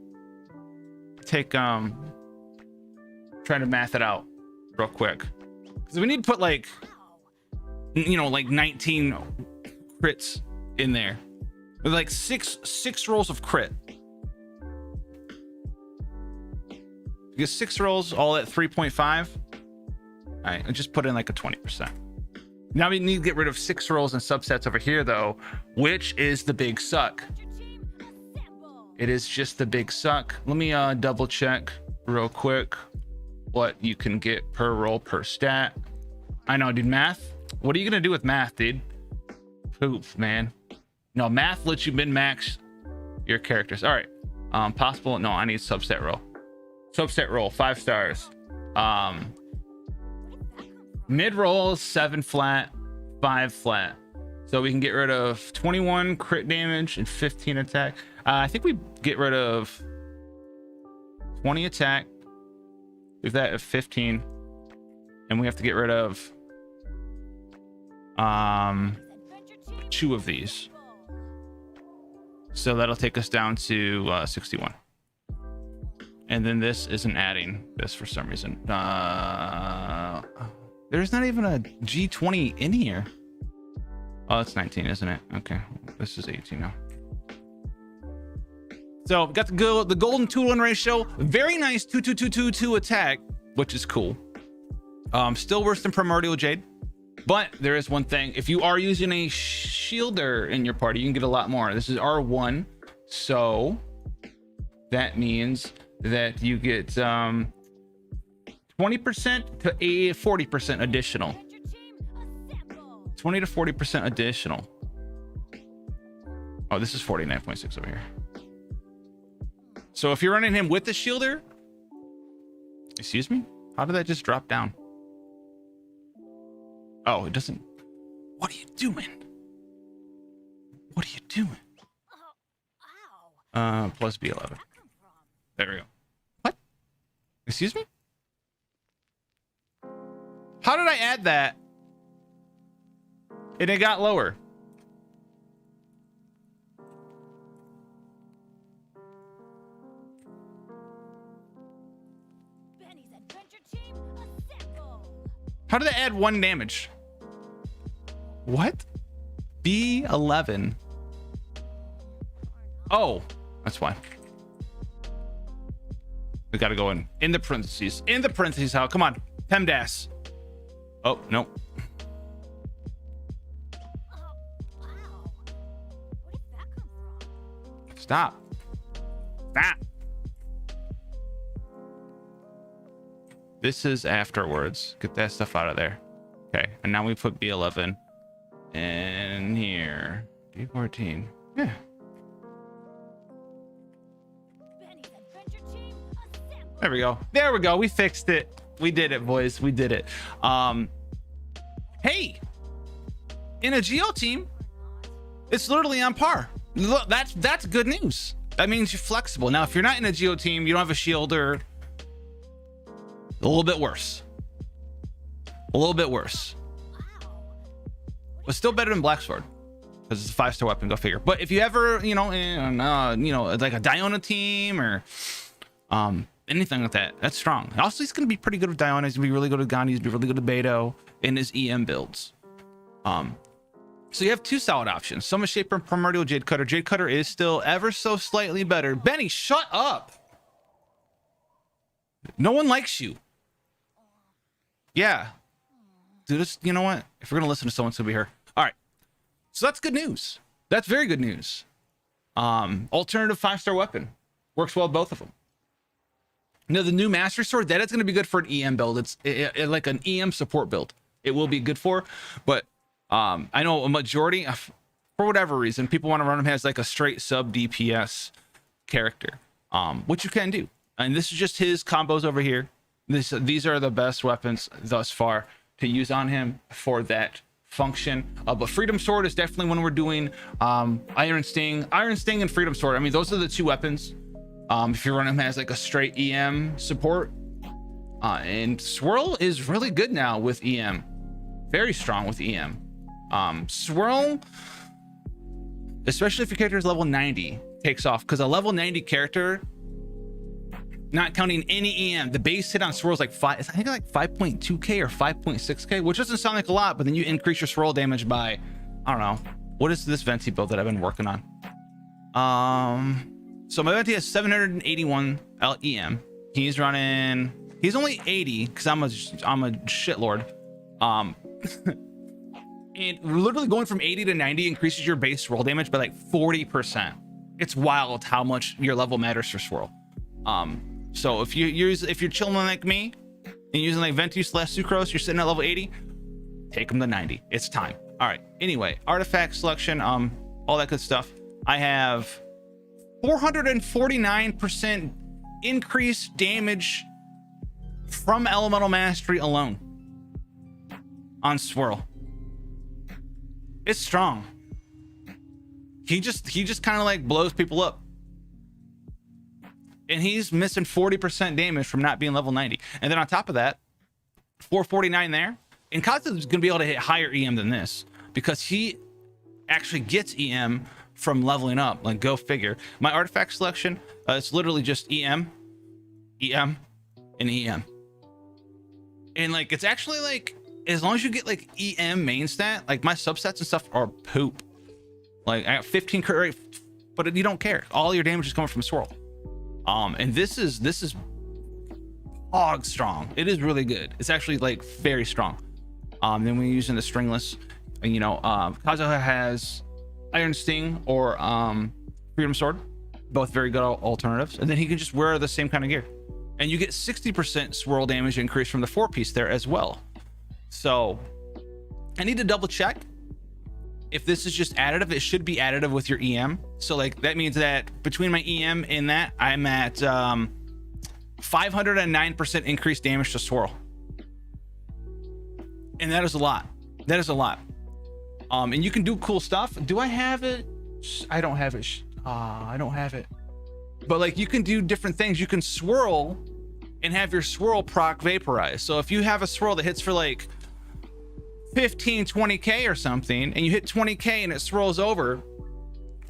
Take trying to math it out real quick, because we need to put like like 19 crits in there with like six rolls of crit. You get 6 rolls all at 3.5. All right, I just put in like a 20%. Now we need to get rid of 6 rolls and subsets over here though, which is the big suck. It is just the big suck. Let me double check real quick what you can get per roll per stat. I know, dude. Math, what are you gonna do with math, dude? Poop, man. No, math lets you min-max your characters. All right, possible. No, I need subset roll. Subset roll 5 stars. Mid roll 7 flat, 5 flat, so we can get rid of 21 crit damage and 15 attack. I think we get rid of 20 attack. Leave that at 15, and we have to get rid of 2 of these, so that'll take us down to 61. And then this isn't adding this for some reason. There's not even a G20 in here. Oh, it's 19, isn't it? Okay, this is 18 now. So got the golden 2-to-1 ratio. Very nice 2-2-2-2-2 attack, which is cool. Still worse than Primordial Jade, but there is one thing. If you are using a shielder in your party, you can get a lot more. This is R1, so that means that you get 20% to a 40% additional. 20 to 40% additional. Oh, this is 49.6 over here. So if you're running him with the shielder, excuse me, how did that just drop down? Oh, it doesn't. What are you doing? What are you doing? Plus B11. There we go. What? Excuse me? How did I add that and it got lower. How did that add 1 damage? What? B11. Oh, that's why. We gotta go in the parentheses. In the parentheses, how? Come on. PEMDAS. Oh, no. Stop. Stop. This is afterwards. Get that stuff out of there. Okay, and now we put B11 in here. D14. Yeah. There we go. There we go. We fixed it. We did it, boys. We did it. Hey, in a Geo team, it's literally on par. Look, that's good news. That means you're flexible. Now, if you're not in a Geo team, you don't have a shielder. A little bit worse. A little bit worse. But still better than Blacksword, because it's a 5-star weapon. Go figure. But if you ever, like a Diona team or anything like that, that's strong. Also, he's gonna be pretty good with Diona. He's gonna be really good with Ganyu. He's gonna be really good with Beto in his EM builds. So you have 2 solid options: Soma Shaper and Primordial Jade Cutter. Jade Cutter is still ever so slightly better. Benny, shut up. No one likes you. Yeah. Dude, this, you know what? If we're gonna listen to someone, it's gonna be her. All right. So that's good news. That's very good news. Alternative 5-star weapon. Works well with both of them. Now, the new Master Sword, that is going to be good for an EM build. It's like an EM support build. It will be good for, but I know a majority, for whatever reason, people want to run him as like a straight sub DPS character, which you can do. And this is just his combos over here. These are the best weapons thus far to use on him for that function. But Freedom Sword is definitely when we're doing Iron Sting and Freedom Sword. I mean, those are the 2 weapons. If you're running him as like a straight EM support, and Swirl is really good now with EM, very strong with EM. Swirl, especially if your character is level 90, takes off, because a level 90 character, not counting any EM, the base hit on Swirl is like 5.2k or 5.6k, which doesn't sound like a lot, but then you increase your Swirl damage by, I don't know, what is this Venti build that I've been working on? So my Venti has 781 EM. He's only 80 because I'm a shitlord. And literally going from 80 to 90 increases your base swirl damage by like 40%. It's wild how much your level matters for swirl. So if you're chilling like me and using like Venti / Sucrose, you're sitting at level 80, take them to 90. It's time. All right. Anyway, artifact selection, all that good stuff. I have 449% increased damage from elemental mastery alone on swirl. It's strong. He just kind of like blows people up, and he's missing 40% damage from not being level 90. And then on top of that, 449 there, and Kazuha is gonna be able to hit higher EM than this because he actually gets EM from leveling up. Like, go figure. My artifact selection, it's literally just EM, and EM. And like, it's actually like, as long as you get like EM main stat, like my subsets and stuff are poop. Like, I got 15 crit rate, but you don't care. All your damage is coming from swirl. And this is hog strong. It is really good. It's actually like very strong. Then we're using the stringless, Kazuha has Iron Sting or Freedom Sword, both very good alternatives. And then he can just wear the same kind of gear, and you get 60% swirl damage increase from the 4-piece there as well. So I need to double check if this is just additive. It should be additive with your EM. So like, that means that between my EM and that, I'm at 509% increased damage to swirl, and that is a lot. That is a lot. And you can do cool stuff. Do I have it? I don't have it. I don't have it. But like, you can do different things. You can swirl and have your swirl proc vaporize. So if you have a swirl that hits for like 15, 20k or something, and you hit 20k and it swirls over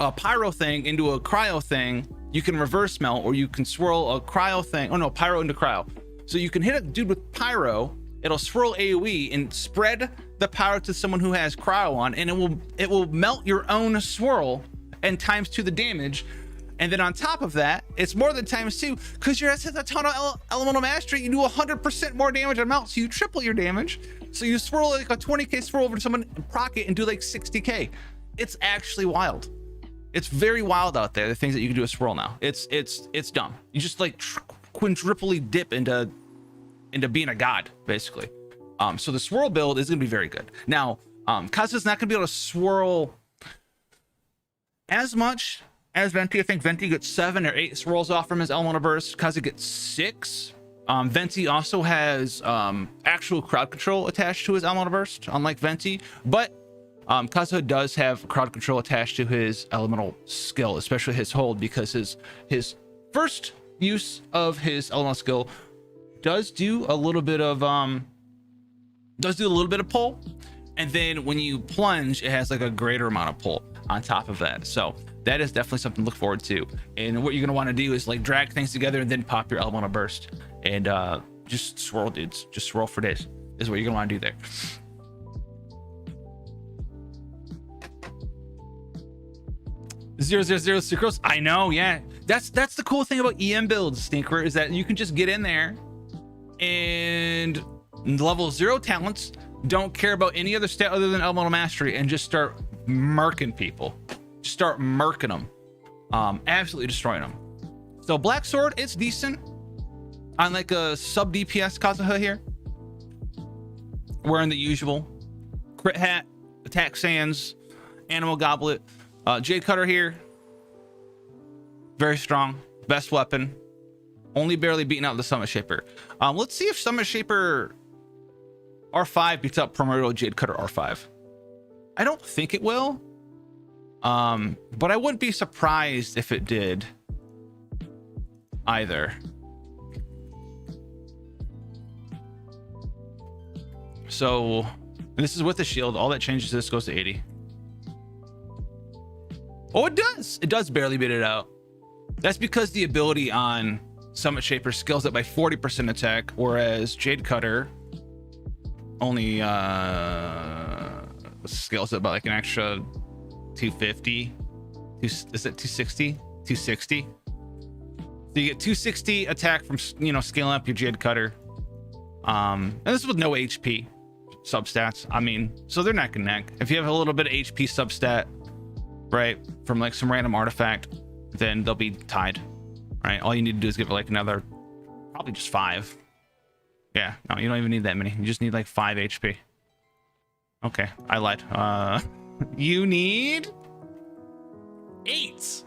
a pyro thing into a cryo thing, you can reverse melt, or you can swirl a cryo thing. Oh no, pyro into cryo. So you can hit a dude with pyro, it'll swirl AoE and spread the power to someone who has cryo on, and it will melt your own swirl and times 2 the damage. And then on top of that, it's more than times 2 because your ass has a ton of elemental mastery. You do 100% more damage on melt, so you triple your damage. So you swirl like a 20k swirl over to someone, proc it, and do like 60k. It's actually wild. It's very wild out there, the things that you can do with swirl now. It's dumb. You just like quintuply dip into being a god, basically. So the swirl build is gonna be very good. Now, Kazuha's not gonna be able to swirl as much as Venti. I think Venti gets 7 or 8 swirls off from his elemental burst. Kazuha gets 6. Venti also has actual crowd control attached to his elemental burst, unlike Venti, but Kazuha does have crowd control attached to his elemental skill, especially his hold, because his first use of his elemental skill does do a little bit of pull, and then when you plunge, it has like a greater amount of pull on top of that. So that is definitely something to look forward to. And what you're gonna want to do is like drag things together and then pop your elemental burst and just swirl, dudes. Just swirl for days is what you're gonna want to do there. Zero sucrose. I know, yeah. That's the cool thing about EM builds, Stinker, is that you can just get in there and level 0 talents, don't care about any other stat other than elemental mastery, and just start murking people. Just start murking them. Absolutely destroying them. So Black Sword, it's decent on like a sub DPS Kazuha here. Wearing the usual crit hat, attack sands, Anemo goblet. Jade Cutter here, very strong, best weapon, only barely beating out the Summit Shaper. Let's see if Summit Shaper R5 beats up Primordial Jade Cutter R5. I don't think it will, but I wouldn't be surprised if it did either. So this is with the shield. All that changes, this goes to 80. Oh, it does barely beat it out. That's because the ability on Summit Shaper scales it by 40% attack, whereas Jade Cutter only scales it by like an extra 250. Is it 260? 260. So you get 260 attack from, you know, scaling up your Jade Cutter. And this is with no HP substats. I mean, so they're neck and neck. If you have a little bit of HP substat, right, from like some random artifact, then they'll be tied, right? All you need to do is give it like another, probably just 5. Yeah, no, you don't even need that many. You just need like 5 HP. Okay, I lied. You need 8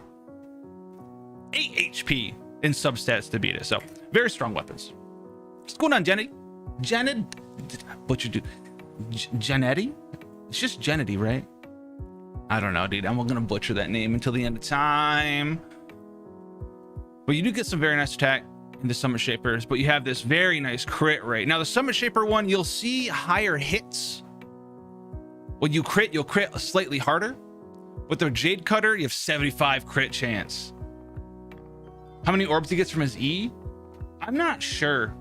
HP in substats to beat it. So very strong weapons. What's going on, Jenny? What you do? Janetti? It's just Janetti, right? I don't know, dude. I'm gonna butcher that name until the end of time. But you do get some very nice attack in the Summit Shapers, but you have this very nice crit rate. Now the Summit Shaper one, you'll see higher hits. When you crit, you'll crit slightly harder. With the Jade Cutter, you have 75 crit chance. How many orbs he gets from his E? I'm not sure.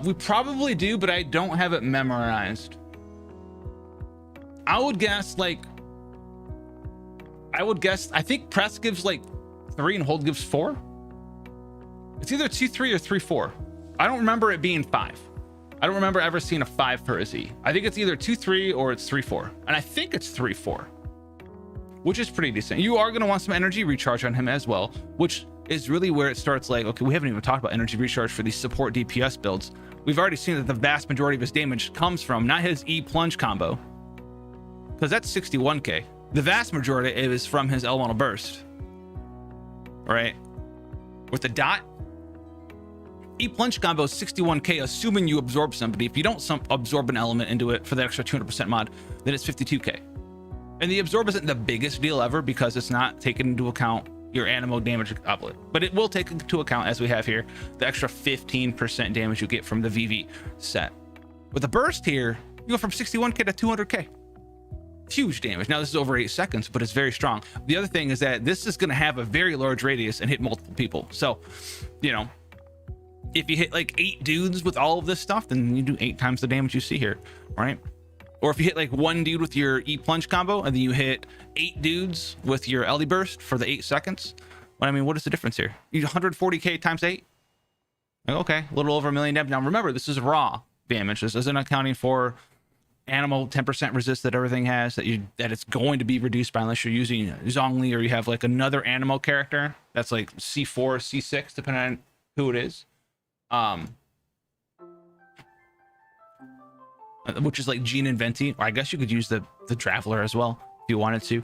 We probably do, but I don't have it memorized. I would guess, I think press gives like 3 and hold gives 4. It's either 2-3 or 3-4. I don't remember it being 5. I don't remember ever seeing a 5 for a Z. I think it's either 2-3 or it's 3-4. And I think it's 3-4, which is pretty decent. You are going to want some energy recharge on him as well, which is really where it starts. Like, okay, we haven't even talked about energy recharge for these support DPS builds. We've already seen that the vast majority of his damage comes from not his E plunge combo, because that's 61k. The vast majority is from his elemental burst, right? With the dot, E plunge combo is 61k, assuming you absorb somebody. If you don't absorb an element into it for the extra 200% mod, then it's 52k. And the absorb isn't the biggest deal ever because it's not taken into account your Anemo damage goblet, but it will take into account, as we have here, the extra 15% damage you get from the VV set. With the burst here, You go from 61k to 200k. Huge damage. Now this is over 8 seconds, but it's very strong. The other thing is that this is going to have a very large radius and hit multiple people. So, you know, if you hit like 8 dudes with all of this stuff, then you do 8 times the damage you see here, right? Or if you hit like 1 dude with your E plunge combo and then you hit 8 dudes with your LD burst for the 8 seconds. Well, I mean, what is the difference here? You 140k times 8. Okay, a little over 1 million damage. Now remember, this is raw damage. This isn't accounting for Anemo 10% resist that everything has, that it's going to be reduced by unless you're using Zhongli or you have like another Anemo character that's like C4, C6, depending on who it is. Which is like Gene and Venti, or I guess you could use the Traveler as well if you wanted to.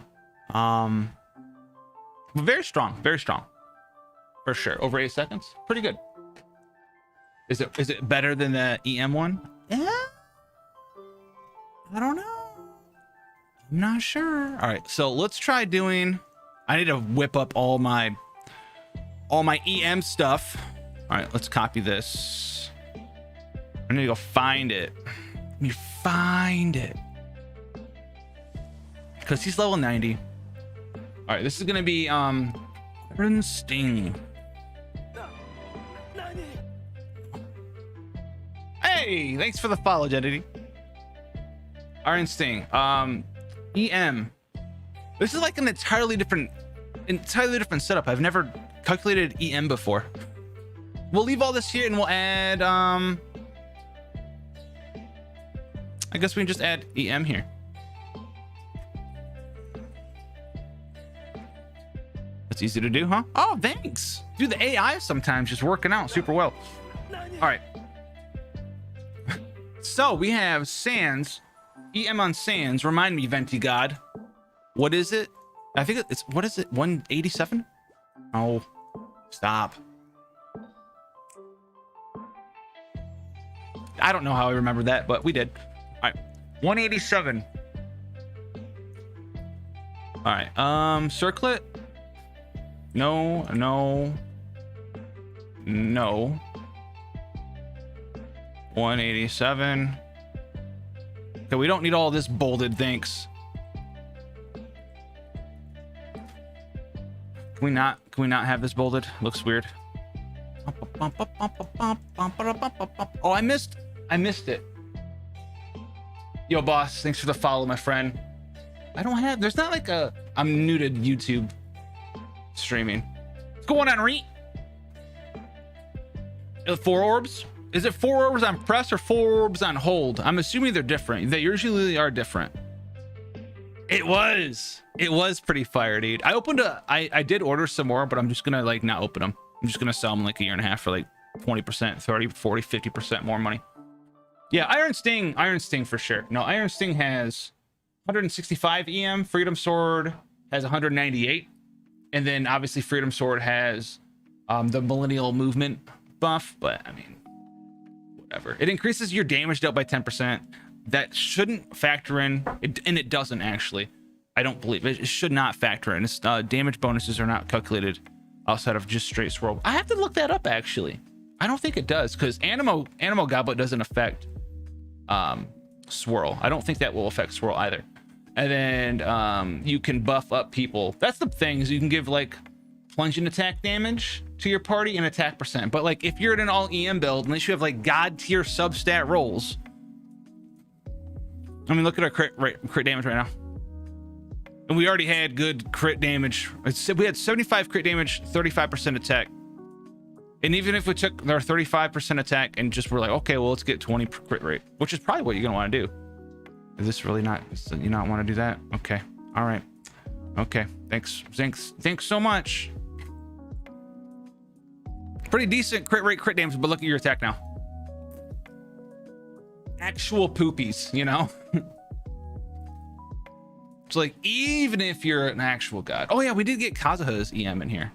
But very strong for sure. Over 8 seconds, pretty good. Is it better than the EM one? Yeah, I don't know. I'm not sure. All right, so let's try doing. I need to whip up all my EM stuff. All right, let's copy this. I need to go find it. Let me find it. Because he's level 90. All right, this is gonna be Iron Sting. Hey, thanks for the follow, Identity. Iron Sting. EM. This is like an entirely different setup. I've never calculated EM before. We'll leave all this here and we'll add I guess we can just add EM here. That's easy to do, huh? Oh, thanks. Dude, the AI sometimes just working out super well. All right. So we have Sands. EM on Sands. Remind me, Venti God. What is it? I think it's, what is it? 187? Oh, stop. I don't know how I remember that, but we did. All right, 187. All right, circlet. No. 187. Okay, we don't need all this bolded, thanks. Can we not have this bolded? Looks weird. Oh, I missed it. Yo, boss, thanks for the follow, my friend. There's not like I'm new to YouTube streaming. What's going on, Reet? 4 orbs? Is it 4 orbs on press or 4 orbs on hold? I'm assuming they're different. They usually are different. It was pretty fire, dude. I did order some more, but I'm just gonna like not open them. I'm just gonna sell them like a year and a half for like 20%, 30, 40, 50% more money. Yeah, Iron Sting for sure. No, Iron Sting has 165 EM. Freedom Sword has 198, and then obviously Freedom Sword has the Millennial Movement buff. But I mean, whatever. It increases your damage dealt by 10%. That shouldn't factor in, and it doesn't actually. I don't believe it. It should not factor in. It's, damage bonuses are not calculated outside of just straight swirl. I have to look that up actually. I don't think it does, because Anemo Goblet doesn't affect swirl. I don't think that will affect swirl either. And then you can buff up people. That's the thing, is you can give like plunging attack damage to your party and attack percent. But like if you're in an all EM build, unless you have like god tier substat rolls. I mean, look at our crit damage right now. And we already had good crit damage. We had 75 crit damage, 35% attack. And even if we took our 35% attack and just were like, okay, well, let's get 20 crit rate, which is probably what you're gonna want to do. Is this really not, you not want to do that? Okay, all right. Okay, thanks so much. Pretty decent crit rate, crit damage, but look at your attack now. Actual poopies, you know? It's like, even if you're an actual god. Oh yeah, we did get Kazuha's EM in here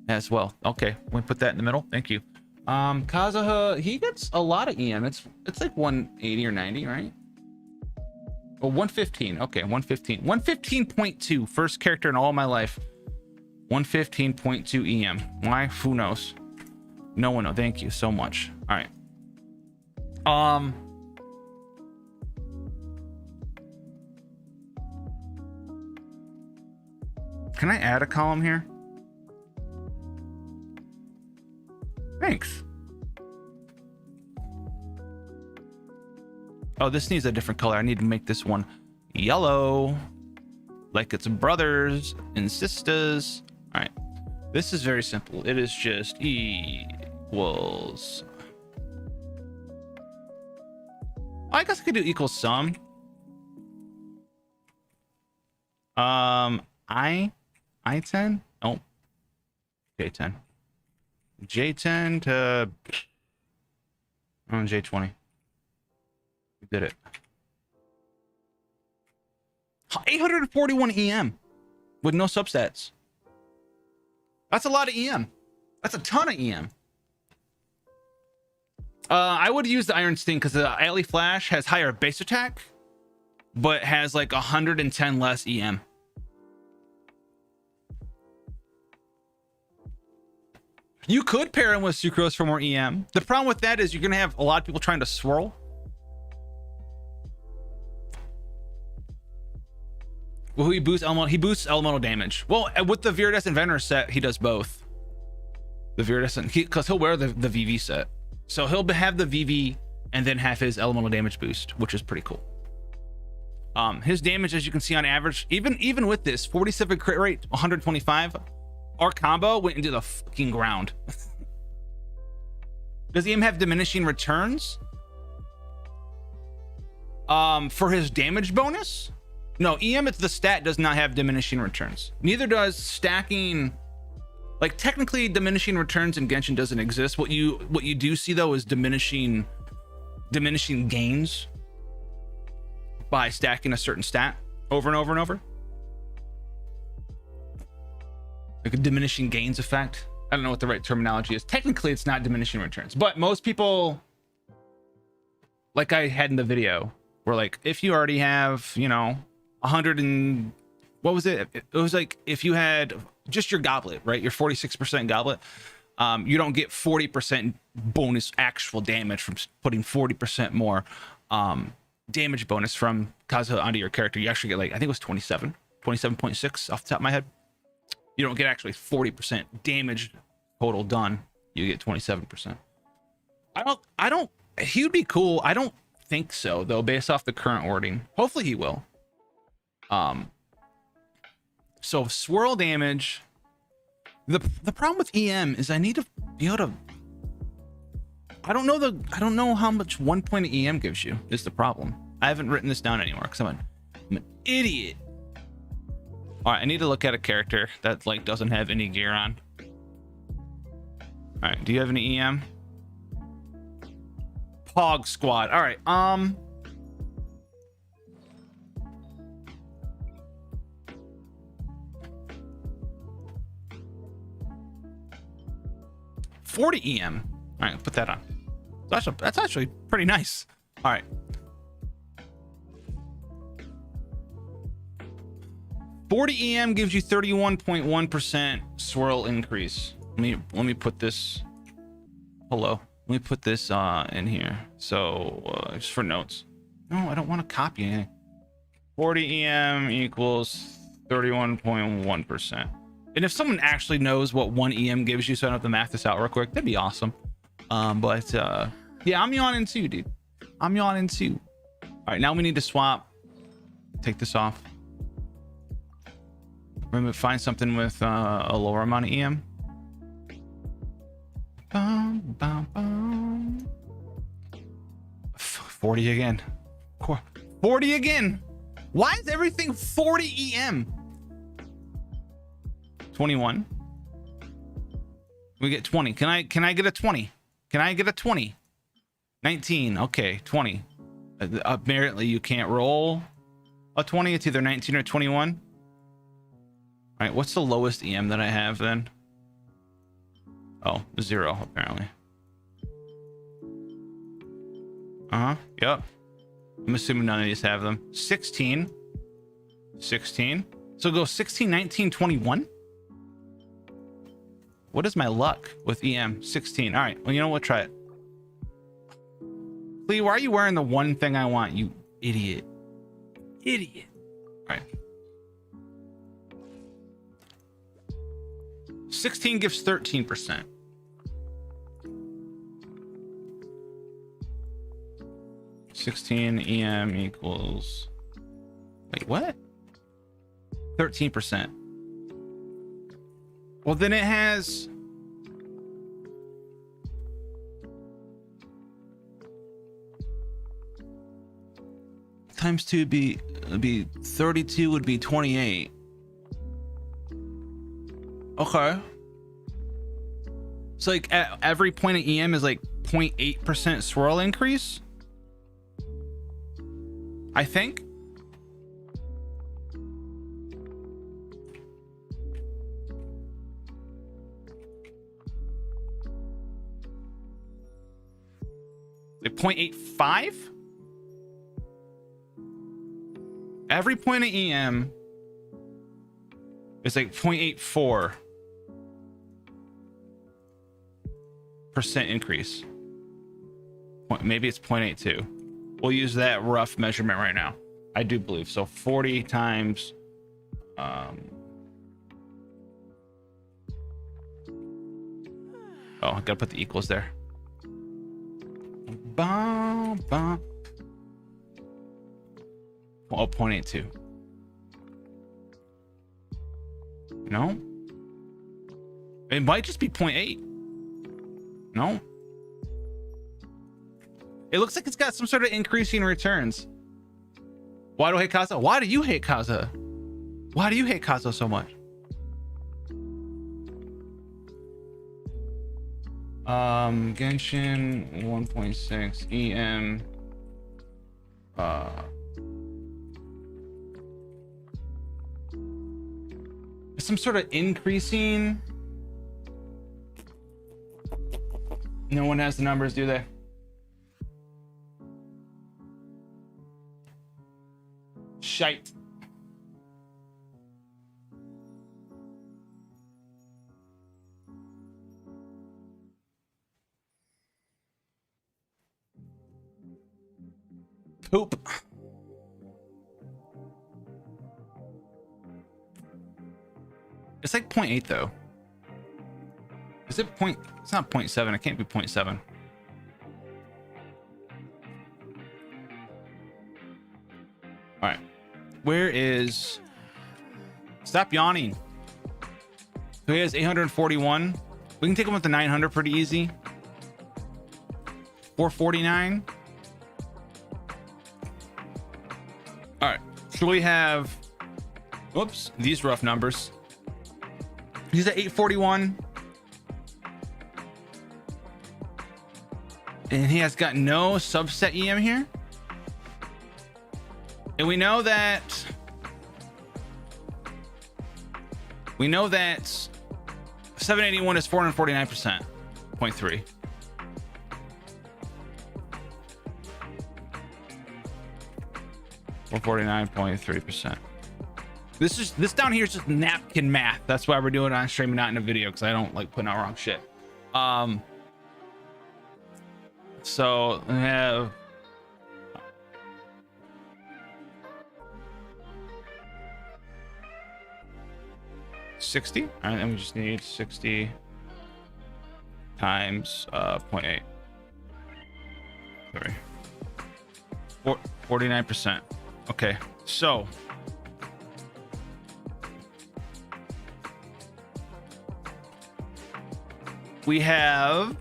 as well. Okay, we put that in the middle. Thank you. Kazuha, he gets a lot of EM. It's like 180 or 90, right? Oh, 115. Okay, 115. 115.2. First character in all my life. 115.2 EM. Why? Who knows? No one knows. Thank you so much. All right. Can I add a column here? Thanks. Oh, this needs a different color. I need to make this one yellow, like it's brothers and sisters. All right, this is very simple. It is just equals. I guess I could do equals sum. I10? Oh, J10. J10 to J20. We did it. 841 EM with no substats. That's a lot of EM. That's a ton of EM. I would use the Iron Sting because the Alley Flash has higher base attack, but has like 110 less EM. You could pair him with Sucrose for more EM. The problem with that is you're going to have a lot of people trying to swirl. Well, he boosts elemental damage. Well, with the Viridescent Veneer set, he does both. The Viridescent, because he'll wear the VV set. So he'll have the VV and then have his elemental damage boost, which is pretty cool. His damage, as you can see on average, even with this 47 crit rate, 125, our combo went into the fucking ground. Does he even have diminishing returns? For his damage bonus? No, EM, it's the stat, does not have diminishing returns. Neither does stacking. Like, technically, diminishing returns in Genshin doesn't exist. What you do see though is diminishing gains by stacking a certain stat over and over and over. Like a diminishing gains effect. I don't know what the right terminology is. Technically, it's not diminishing returns, but most people, like I had in the video, were like, if you already have, 100 and what was it? It was like if you had just your goblet, right? Your 46% goblet, you don't get 40% bonus actual damage from putting 40% more damage bonus from Kazuha onto your character. You actually get like, I think it was 27.6 off the top of my head. You don't get actually 40% damage total done. You get 27%. He would be cool. I don't think so though, based off the current wording. Hopefully he will. So swirl damage. The problem with EM is I need to be able to. I don't know how much 1 point of EM gives you is the problem. I haven't written this down anymore because I'm an idiot. All right, I need to look at a character that like doesn't have any gear on. All right, do you have any EM? Pog Squad. All right, 40 EM. All right, put that on. That's actually pretty nice. All right. 40 EM gives you 31.1% swirl increase. Let me put this. Hello. Let me put this in here. So just for notes. No, I don't want to copy anything. 40 EM equals 31.1%. And if someone actually knows what 1 EM gives you, so I don't have to math this out real quick, that'd be awesome. Yeah, I'm yawning too, dude. I'm yawning too. All right, now we need to swap. Take this off. Remember, find something with a lower amount of EM. 40 again. 40 again. Why is everything 40 EM? 21. We get 20. Can I get a 20? Can I get a 20? 19. Okay, 20. Apparently you can't roll a 20. It's either 19 or 21. All right, what's the lowest EM that I have then? Oh, 0 apparently. Yep. I'm assuming none of these have them. 16. 16. So go 16, 19, 21. What is my luck with EM? 16. All right, well, you know what? Try it. Lee, why are you wearing the one thing I want, you idiot? Idiot. All right. 16 gives 13%. (16 EM equals) wait, what? 13%. Well, then it has times 2 would be 32 would be 28. Okay. So like at every point of EM is like 0.8% swirl increase, I think. Like 0.85? Every point of EM is like 0.84% increase. Maybe it's 0.82. We'll use that rough measurement right now. I do believe so. 40 times oh, I gotta put the equals there. Bum, bum. Oh, 0.82. No, it might just be 0.8. No, it looks like it's got some sort of increasing returns. Why do I hate Kazuha? Why do you hate Kazuha? Why do you hate Kazuha so much? Genshin 1.6 EM. Some sort of increasing. No one has the numbers, do they? Shite. Poop. It's like 0.8 though. Is it point? It's not 0.7. It can't be 0.7. All right. Where is? Stop yawning. So he has 841. We can take him with the 900 pretty easy. 449. All right. So we have, whoops, these rough numbers. He's at 841. And he has got no subset EM here. And we know that 781 is 449%. 0.3. Or 49.3%. This down here is just napkin math. That's why we're doing it on stream and not in a video, because I don't like putting out wrong shit. So we have $60. All right, then we just need 60 times 0.8. 49%. Okay, so we have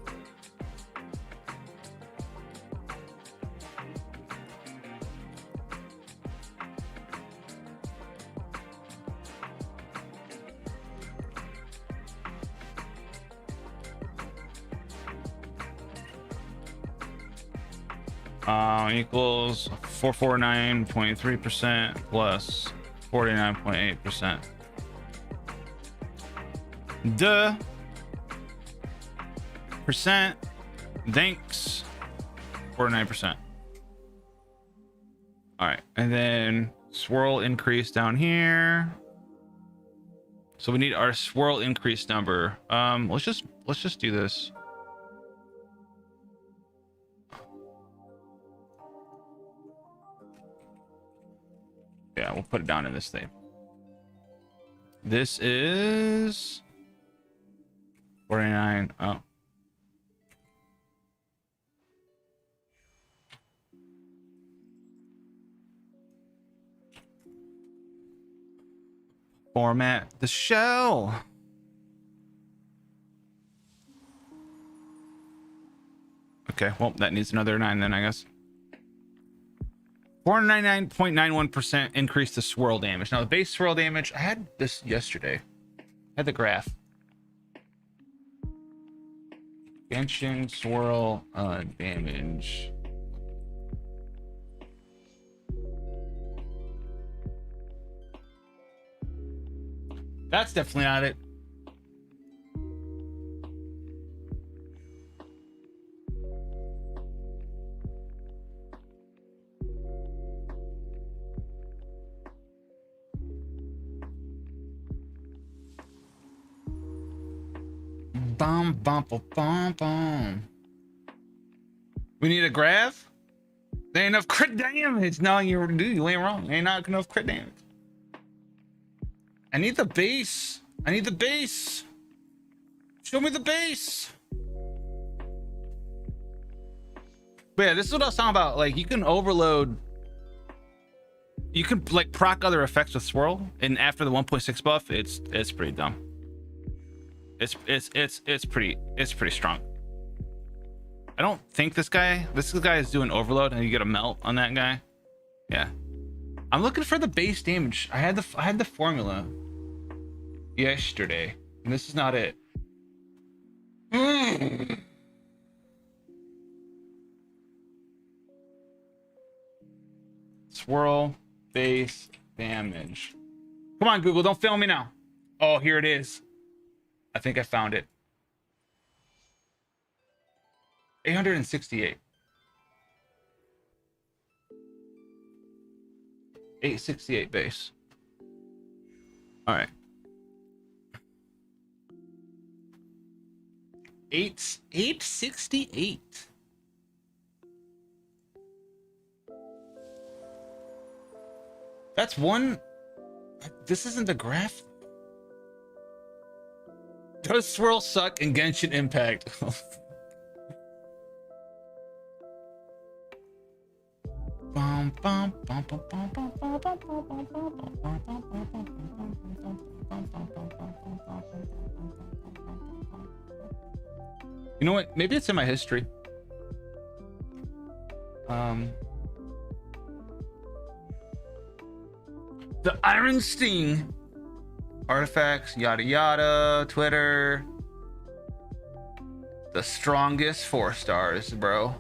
equals 449.3% plus 49.8%. Duh. Percent. Thanks. 49%. All right, and then swirl increase down here. So we need our swirl increase number. Let's just do this. Yeah, we'll put it down in this thing. This is 49. Oh. Format the shell. Okay, well, that needs another 9 then, I guess. 499.91% increase to swirl damage. Now, the base swirl damage, I had this yesterday. I had the graph. Genshin swirl damage. That's definitely not it. Bum, bum, bum, bum, bum. We need a graph? There ain't enough crit damage. No, you ain't wrong. Ain't not enough crit damage. I need the base. I need the base. Show me the base. But yeah, this is what I was talking about. Like, you can overload. You can like proc other effects with swirl, and after the 1.6 buff, it's pretty dumb. It's pretty strong. I don't think this guy is doing overload, and you get a melt on that guy. Yeah, I'm looking for the base damage. I had the formula yesterday, and this is not it. Swirl base damage. Come on, Google, don't fail me now. Oh, here it is. I think I found it. 868. 868 base. All right. 868. That's one. This isn't the graph. Does swirl suck in Genshin Impact? You know what? Maybe it's in my history. The Iron Sting. Artifacts, yada yada, Twitter. The strongest 4 stars, bro.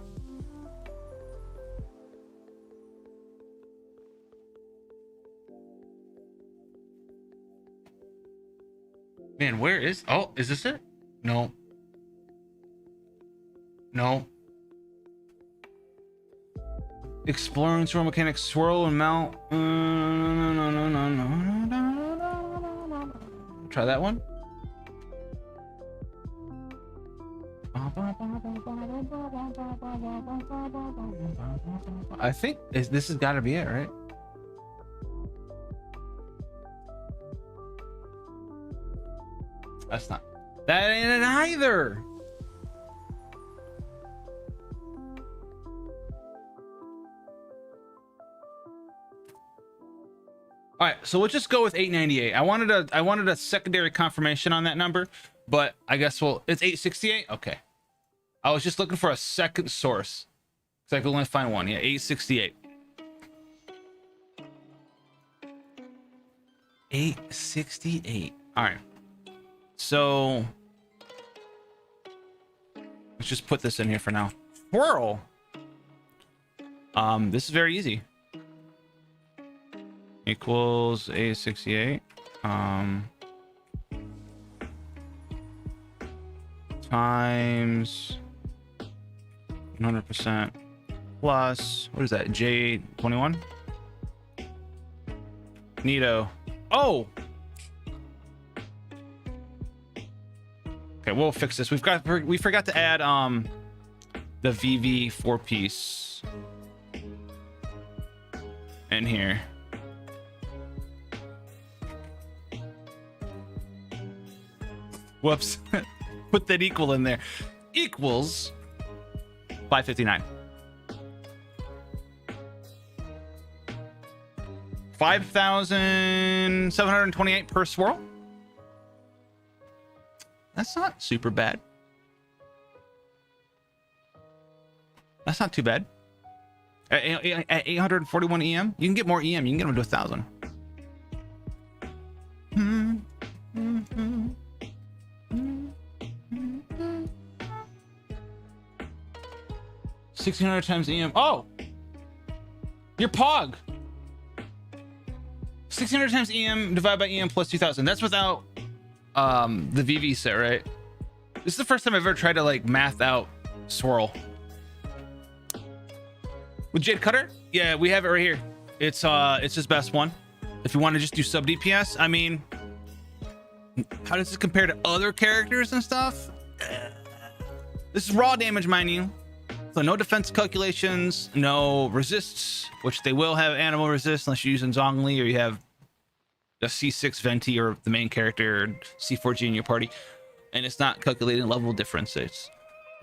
Man, where is... Oh, is this it? No. No. Exploring swirl mechanics, swirl and mount. Try that one. I think this has got to be it, right? That's not. That ain't it either. All right, so we'll just go with 898. I wanted a secondary confirmation on that number, but I guess it's 868. Okay, I was just looking for a second source because I could only find one. Yeah, 868. 868. All right, so let's just put this in here for now. Swirl. This is very easy. Equals 868 times 100% plus, what is that, J21? Neato. Oh, okay, we'll fix this. We forgot to add the VV 4-piece in here. Whoops. Put that equal in there. Equals 559. 5,728 per swirl. That's not super bad. That's not too bad. At 841 EM, you can get more EM. You can get them to 1,000. 1,600 times EM. Oh, you're Pog. 1,600 times EM divided by EM plus 2,000. That's without the VV set, right? This is the first time I've ever tried to like math out swirl. With Jade Cutter, yeah, we have it right here. It's his best one. If you want to just do sub DPS, I mean, how does this compare to other characters and stuff? This is raw damage, mind you. So no defense calculations, no resists, which they will have Anemo resist unless you're using Zhongli or you have a C6 Venti or the main character or C4G in your party. And it's not calculating level differences.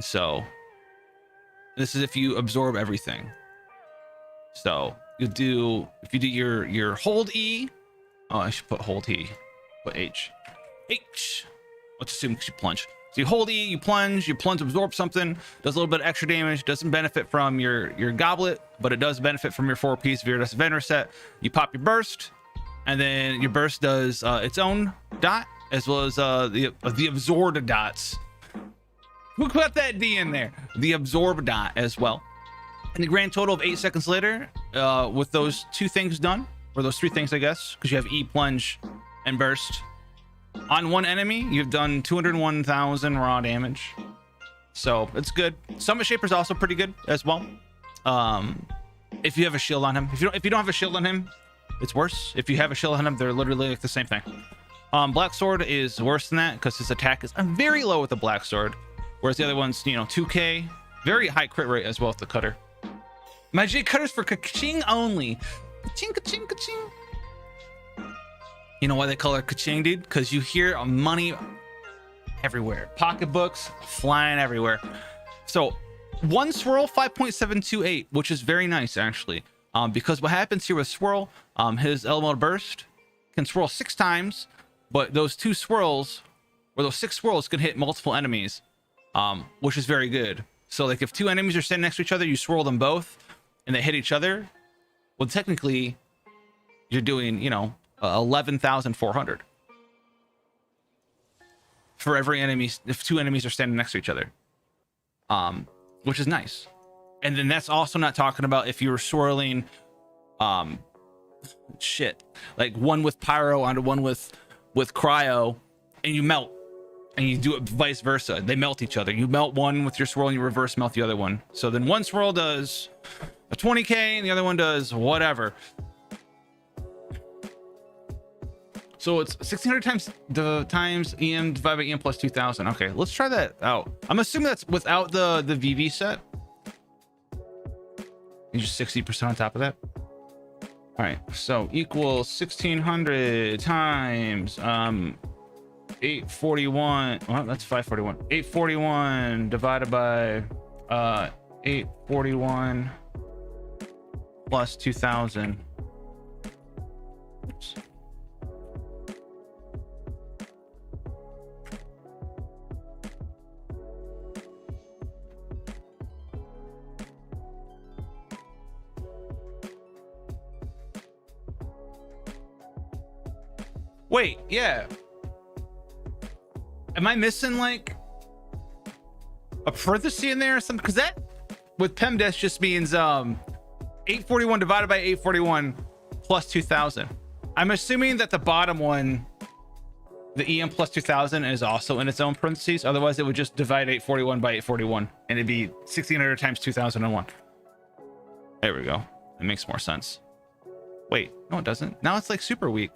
So this is if you absorb everything. So you do, if you do your hold E, oh, I should put hold E, put H. Let's assume you plunge. So you hold E, you plunge absorbs something, does a little bit of extra damage, doesn't benefit from your goblet, but it does benefit from your 4-piece Viridus Vendor set. You pop your burst, and then your burst does its own dot, as well as the absorbed dots. Who put that D in there? The absorb dot as well. And the grand total of 8 seconds later, with those 2 things done, or those 3 things, I guess, because you have E, plunge, and burst. On one enemy, you've done 201,000 raw damage. So it's good. Summit Shaper is also pretty good as well. If you have a shield on him. If you don't have a shield on him, it's worse. If you have a shield on him, they're literally like the same thing. Black Sword is worse than that because his attack is very low with the Black Sword. Whereas the other one's, 2k. Very high crit rate as well with the Cutter. My J Cutter's for ka-ching only. Ka-ching, ka-ching, ka-ching. You know why they call her ka-ching, dude? Because you hear money everywhere. Pocketbooks flying everywhere. So one swirl, 5.728, which is very nice, actually. Because what happens here with swirl, his elemental burst can swirl 6 times, but those 2 swirls, or those 6 swirls can hit multiple enemies, which is very good. So like if 2 enemies are standing next to each other, you swirl them both, and they hit each other, well, technically, you're doing, 11,400 for every enemy if 2 enemies are standing next to each other, which is nice. And then that's also not talking about if you were swirling like one with pyro onto one with cryo, and you melt, and you do it vice versa. They melt each other. You melt one with your swirl and you reverse melt the other one. So then one swirl does a 20k and the other one does whatever. So it's 1,600 times EM divided by EM plus 2,000. Okay, let's try that out. I'm assuming that's without the VV set. And just 60% on top of that. All right, so equals 1,600 times 841. Well, that's 541. 841 divided by 841 plus 2,000. Oops. Wait, yeah. Am I missing like a parenthesis in there or something? Because that with PEMDAS just means 841 divided by 841 plus 2,000. I'm assuming that the bottom one, the EM plus 2,000, is also in its own parentheses. Otherwise, it would just divide 841 by 841, and it'd be 1,600 times 2,001. There we go. It makes more sense. Wait, no, it doesn't. Now it's like super weak.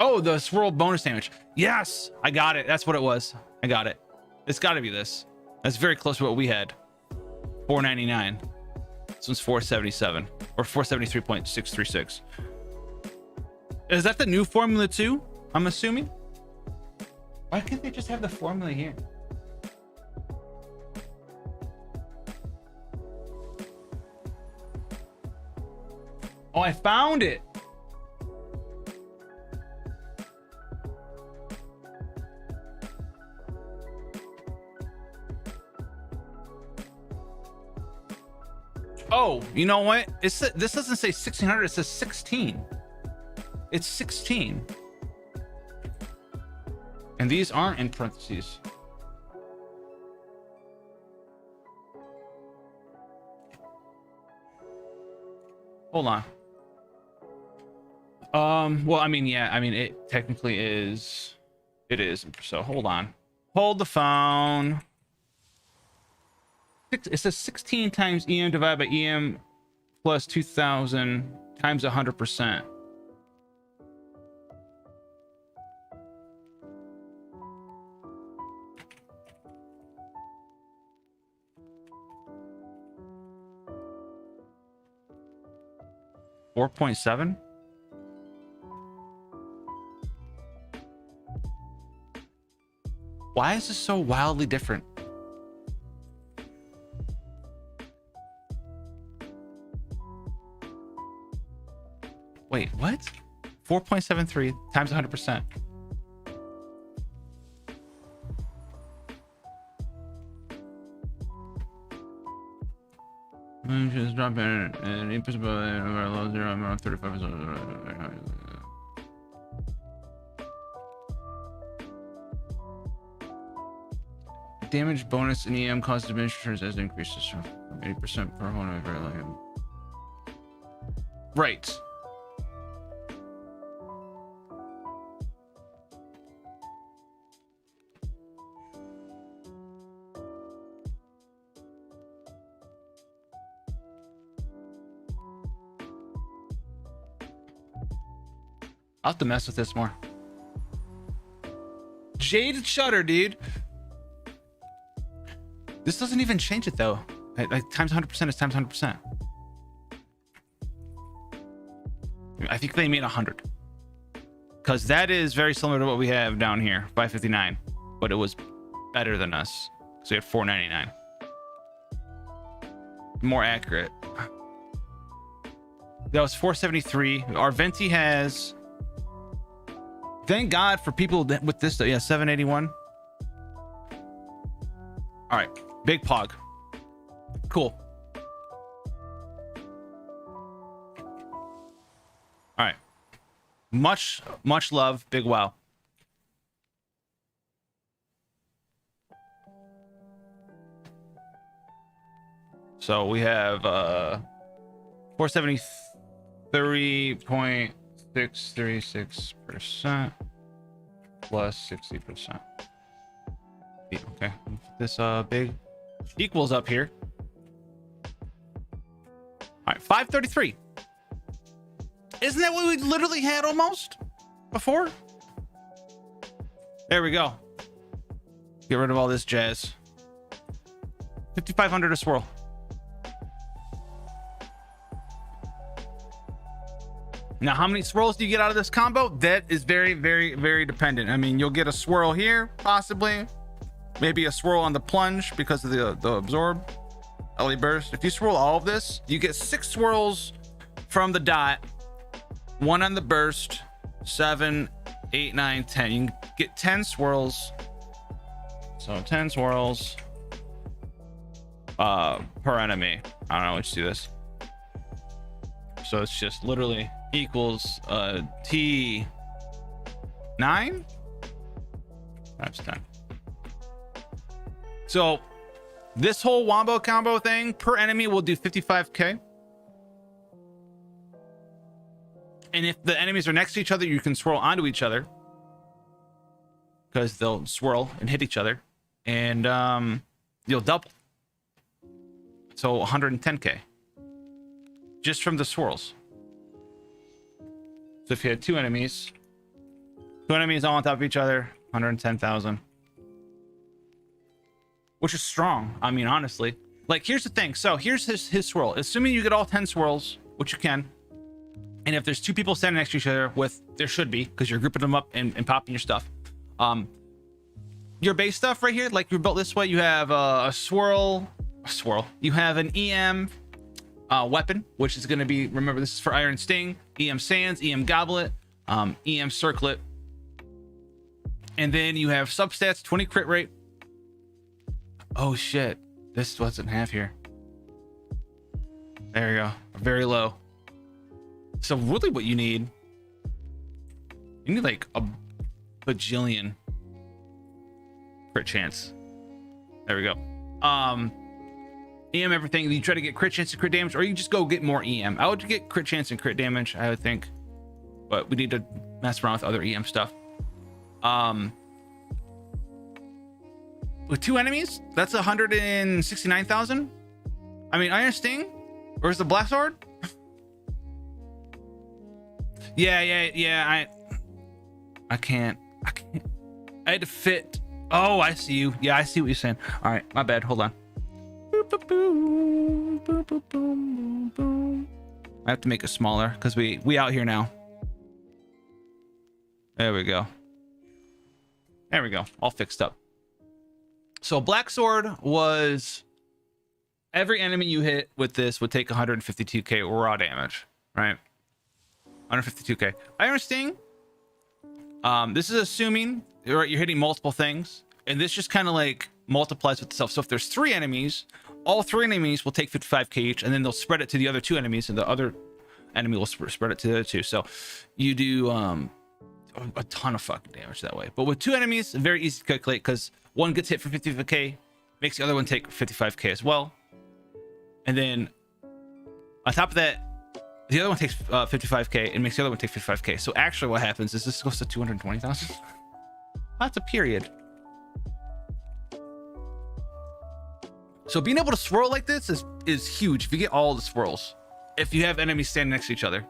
Oh, the swirl bonus damage. Yes, I got it. That's what it was. I got it. It's got to be this. That's very close to what we had. 499. This one's 477 or 473.636. Is that the new formula too? I'm assuming. Why can't they just have the formula here? Oh, I found it. Oh, you know what? This doesn't say 1600, it says 16. It's 16. And these aren't in parentheses. Hold on. Well, I mean, yeah, I mean, it technically is. It is. So hold on. Hold the phone. It says 16 times EM divided by EM plus 2000 times 100%. $4.7. Why is this so wildly different? Wait, what? 4.73 times 100%. Just drop in and input below 0 around 35%. Damage bonus in EM causes administrators as increases from 80% per home. Right. I'll have to mess with this more. Jade Shutter, dude. This doesn't even change it though. Like times 100% is times 100%. I think they made 100. Because that is very similar to what we have down here, 559. But it was better than us. So we had 499. More accurate. That was 473. Our Venti has... Thank God for people with this. Yeah, 781. All right, big pog. Cool. All right. Much love, big wow. So we have 473.636% plus 60%. Okay, this big equals up here. All right, 533. Isn't that what we literally had almost before? There we go. Get rid of all this jazz. 5,500 a swirl. Now, how many swirls do you get out of this combo? That is very, very, very dependent. I mean, you'll get a swirl here, possibly. Maybe a swirl on the plunge because of the absorb. LE burst. If you swirl all of this, you get 6 swirls from the dot, 1 on the burst, 7, 8, 9, 10. You can get 10 swirls. So 10 swirls per enemy. I don't know, let's do this. So it's just literally equals T9 times 10. So this whole wombo combo thing per enemy will do 55k. And if the enemies are next to each other, you can swirl onto each other because they'll swirl and hit each other, and you'll double. So 110k just from the swirls. So if you had two enemies all on top of each other, 110,000, which is strong. I mean, honestly, like, here's the thing. So here's his swirl. Assuming you get all 10 swirls, which you can, and if there's 2 people standing next to each other, there should be, because you're grouping them up and popping your stuff. Your base stuff right here, like you're built this way, you have a swirl. You have an EM, weapon, which is going to be, remember, this is for Iron Sting, EM Sands, EM Goblet, EM Circlet. And then you have substats, 20 crit rate. Oh shit, this wasn't half here. There you go, very low. So really what you need like a bajillion crit chance. There we go. EM everything. You try to get crit chance and crit damage, or you just go get more EM. I would get crit chance and crit damage, I would think, but we need to mess around with other EM stuff. With 2 enemies, that's 169,000. I mean, Iron Sting, where's the Black Sword? yeah. I can't. I had to fit. Oh, I see you. Yeah, I see what you're saying. All right, my bad. Hold on. I have to make it smaller because we out here now. There we go. There we go. All fixed up. So Black Sword was every enemy you hit with this would take 152k raw damage, right? 152k. Iron Sting. This is assuming you're hitting multiple things, and this just kind of like multiplies with itself. So if there's 3 enemies, all 3 enemies will take 55k each, and then they'll spread it to the other 2 enemies, and the other enemy will spread it to the other 2. So you do a ton of fucking damage that way. But with 2 enemies, very easy to calculate because one gets hit for 55k, makes the other one take 55k as well. And then on top of that, the other one takes 55k and makes the other one take 55k. So actually what happens is this goes to 220,000. That's a period. So being able to swirl like this is huge. If you get all the swirls, if you have enemies standing next to each other,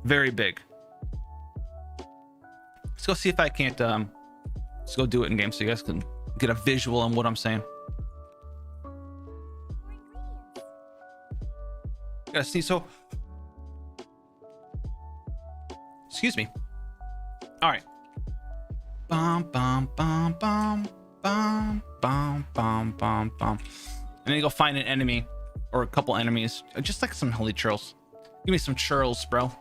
very big. Let's go see if I can't let's go do it in game so you guys can get a visual on what I'm saying. Gotta see. So excuse me. All right. Bum bum bum bum bum bum bum bum bum. And then you go find an enemy or a couple enemies, just like some holy churls. Give me some churls, bro.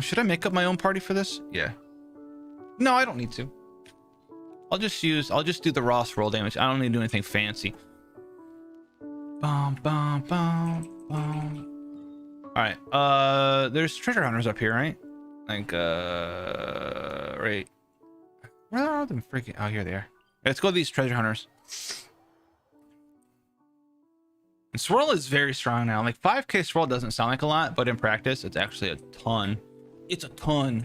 Should I make up my own party for this? Yeah. No, I don't need to. I'll just do the raw swirl damage. I don't need to do anything fancy. Bum, bum, bum, bum. All right. There's treasure hunters up here, right? Like, right. Where are them freaking? Oh, here they are. Let's go to these treasure hunters. And swirl is very strong now. Like 5k swirl doesn't sound like a lot, but in practice, it's actually a ton. It's a ton.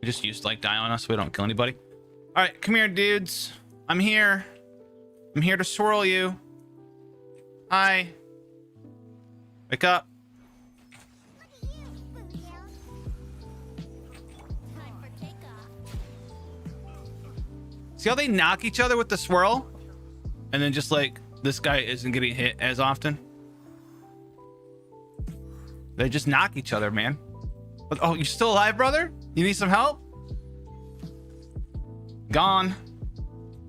We just used to like die on us so we don't kill anybody. All right, come here, dudes. I'm here. I'm here to swirl you. Hi. Wake up. See how they knock each other with the swirl? And then just like this guy isn't getting hit as often. They just knock each other, man. But, oh, you still alive, brother? You need some help? Gone.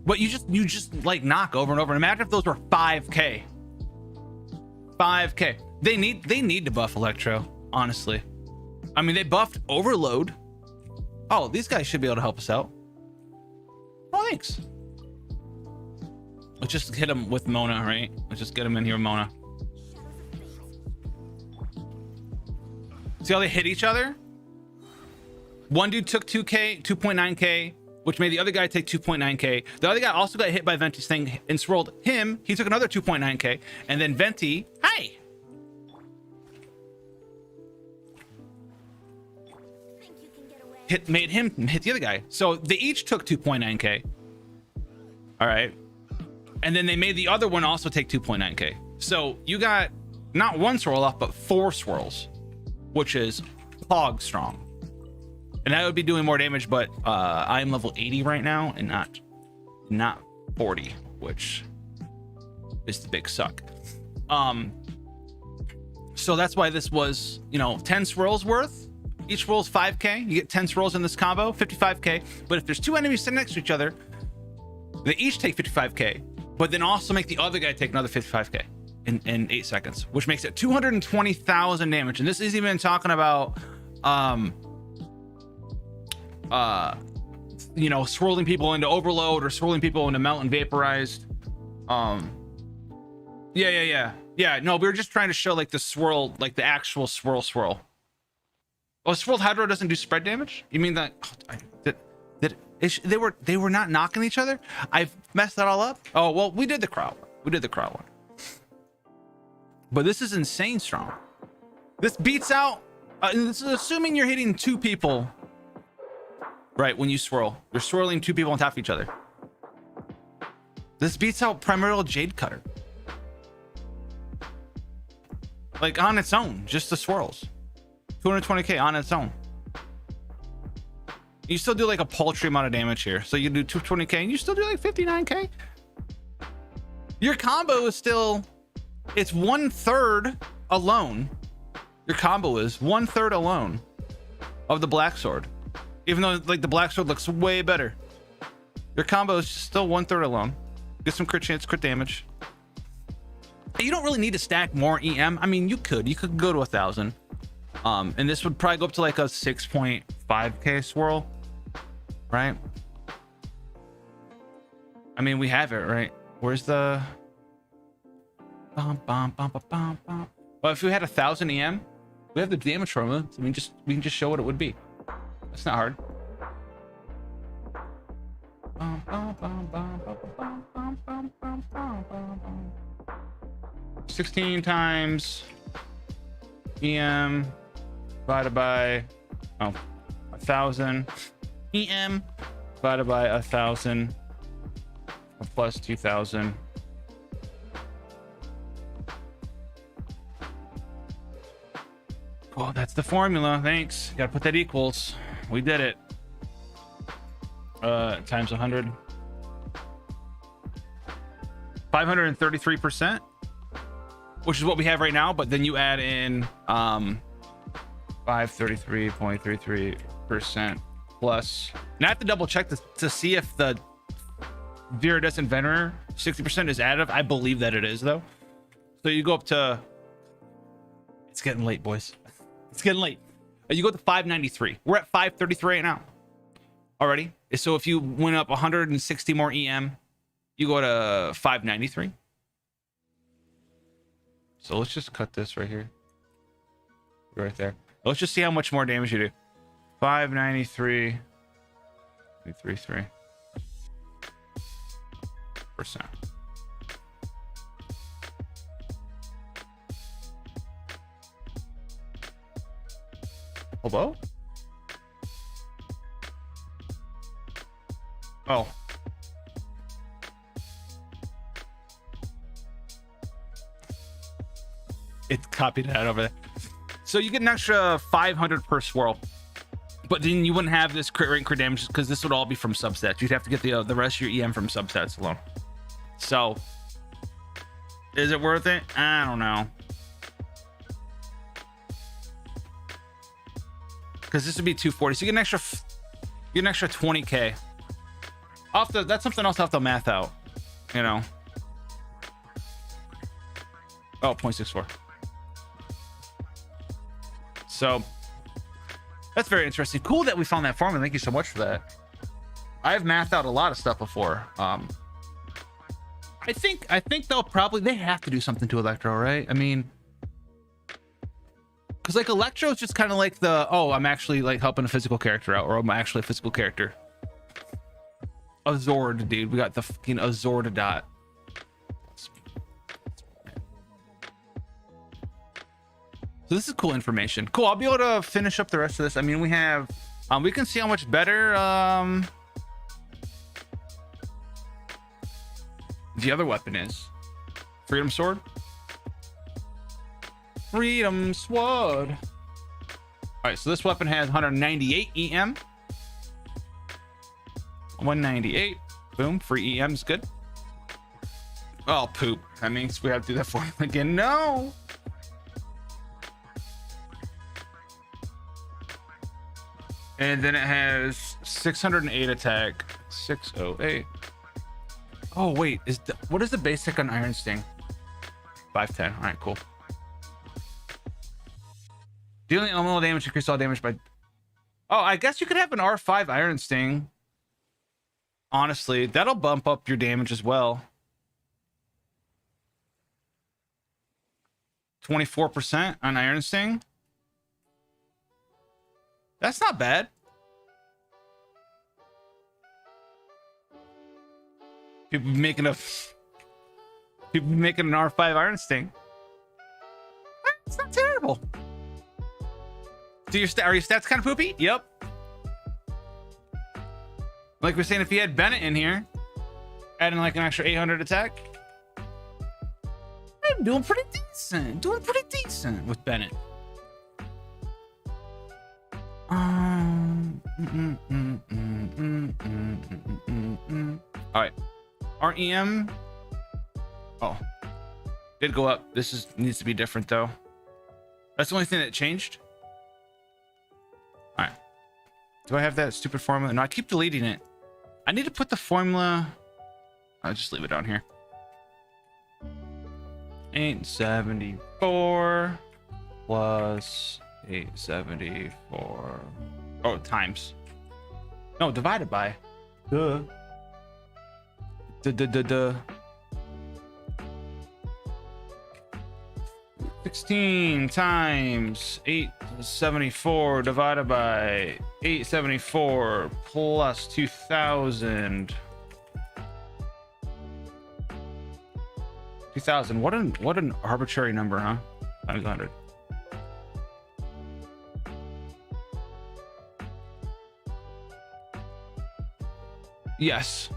But you just like knock over and over. Imagine if those were 5k. 5k. They need to buff Electro, honestly. I mean, they buffed Overload. Oh, these guys should be able to help us out. Oh, thanks. Let's just hit him with Mona, right? Let's just get him in here with Mona. See how they hit each other? One dude took 2k, 2.9k, which made the other guy take 2.9k. The other guy also got hit by Venti's thing and swirled him. He took another 2.9k. And then Venti, hi! Made him hit the other guy. So they each took 2.9k. All right. And then they made the other one also take 2.9k. So you got not one swirl off, but 4 swirls, which is hog strong. And I would be doing more damage, but I'm level 80 right now and not 40, which is the big suck. So that's why this was, you know, 10 swirls worth. Each swirl's 5k. You get 10 swirls in this combo, 55k. But if there's two enemies sitting next to each other, they each take 55k, but then also make the other guy take another 55k in 8 seconds, which makes it 220,000 damage. And this isn't even talking about you know, swirling people into overload or swirling people into melt and vaporized. Yeah, no, we were just trying to show like the swirl, like the actual swirl. Oh, swirled hydro doesn't do spread damage? You mean that they were not knocking each other? I've messed that all up. Oh well, we did the crowd one. But this is insane strong. This beats out this is assuming you're hitting two people, right? When you swirl, you're swirling two people on top of each other. This beats out Primordial Jade Cutter, like on its own, just the swirls. 220k on its own. You still do like a paltry amount of damage here. So you do 220k and you still do like 59k. Your combo is still, it's 1/3 alone. Your combo is 1/3 alone of the black sword. Even though like the black sword looks way better. Your combo is still 1/3 alone. Get some crit chance, crit damage. You don't really need to stack more EM. I mean, you could go to 1,000. And this would probably go up to like a 6.5k swirl, right? I mean, we have it, right? Where's the well, if we had 1,000 EM, we have the damage formula, so we can just show what it would be. That's not hard. 16 times EM divided by 1,000 EM divided by 1,000 plus 2,000. Oh, that's the formula. Thanks. Gotta put that equals. We did it. Times 100. 533%, which is what we have right now, but then you add in 533.33% plus. Now I have to double check to see if the Viridescent Venerer 60% is additive. I believe that it is though. So you go up to, it's getting late, boys. It's getting late. You go to 593. We're at 533 right now already. So if you went up 160 more EM, you go to 593. So let's just cut this right here. Right there. Let's just see how much more damage you do. 593. 333%. Hello? Oh. It copied that over there. So you get an extra 500 per swirl, but then you wouldn't have this crit rate and crit damage because this would all be from substats. You'd have to get the rest of your EM from substats alone. So is it worth it? I don't know. Because this would be 240, so you get an extra 20k. That's something else I'll have to math out, you know. Oh, 0.64. So that's very interesting. Cool that we found that formula. Thank you so much for that. I've mathed out a lot of stuff before. I think they have to do something to Electro, right? I mean, because like Electro is just kind of like the, oh, I'm actually like helping a physical character out, or I'm actually a physical character. Azord, dude, we got the fucking Azord dot. So this is cool information. Cool. I'll be able to finish up the rest of this. I mean, we have, we can see how much better the other weapon is. Freedom Sword. Freedom Sword. All right, so this weapon has 198 EM. 198. Boom. Free EM is good. Oh, poop. That means we have to do that for him again. No. And then it has 608 attack, 608. Oh wait, what is the basic on Iron Sting? 510. All right, cool. Dealing elemental damage, increase all damage by. Oh, I guess you could have an R5 Iron Sting. Honestly, that'll bump up your damage as well. 24% on Iron Sting. That's not bad. People making an R5 Iron Sting. It's not terrible. So are your stats kind of poopy? Yep. Like we're saying, if you had Bennett in here, adding like an extra 800 attack, I'm doing pretty decent. Doing pretty decent with Bennett. All right. REM. Oh, did go up. This needs to be different though. That's the only thing that changed. All right. Do I have that stupid formula? No, I keep deleting it. I need to put the formula. I'll just leave it down here. 874 plus 874. Oh, times. No, divided by. Duh. 16 times 874 divided by 874 plus 2000. 2000. What an arbitrary number, huh? Times 100. Yes.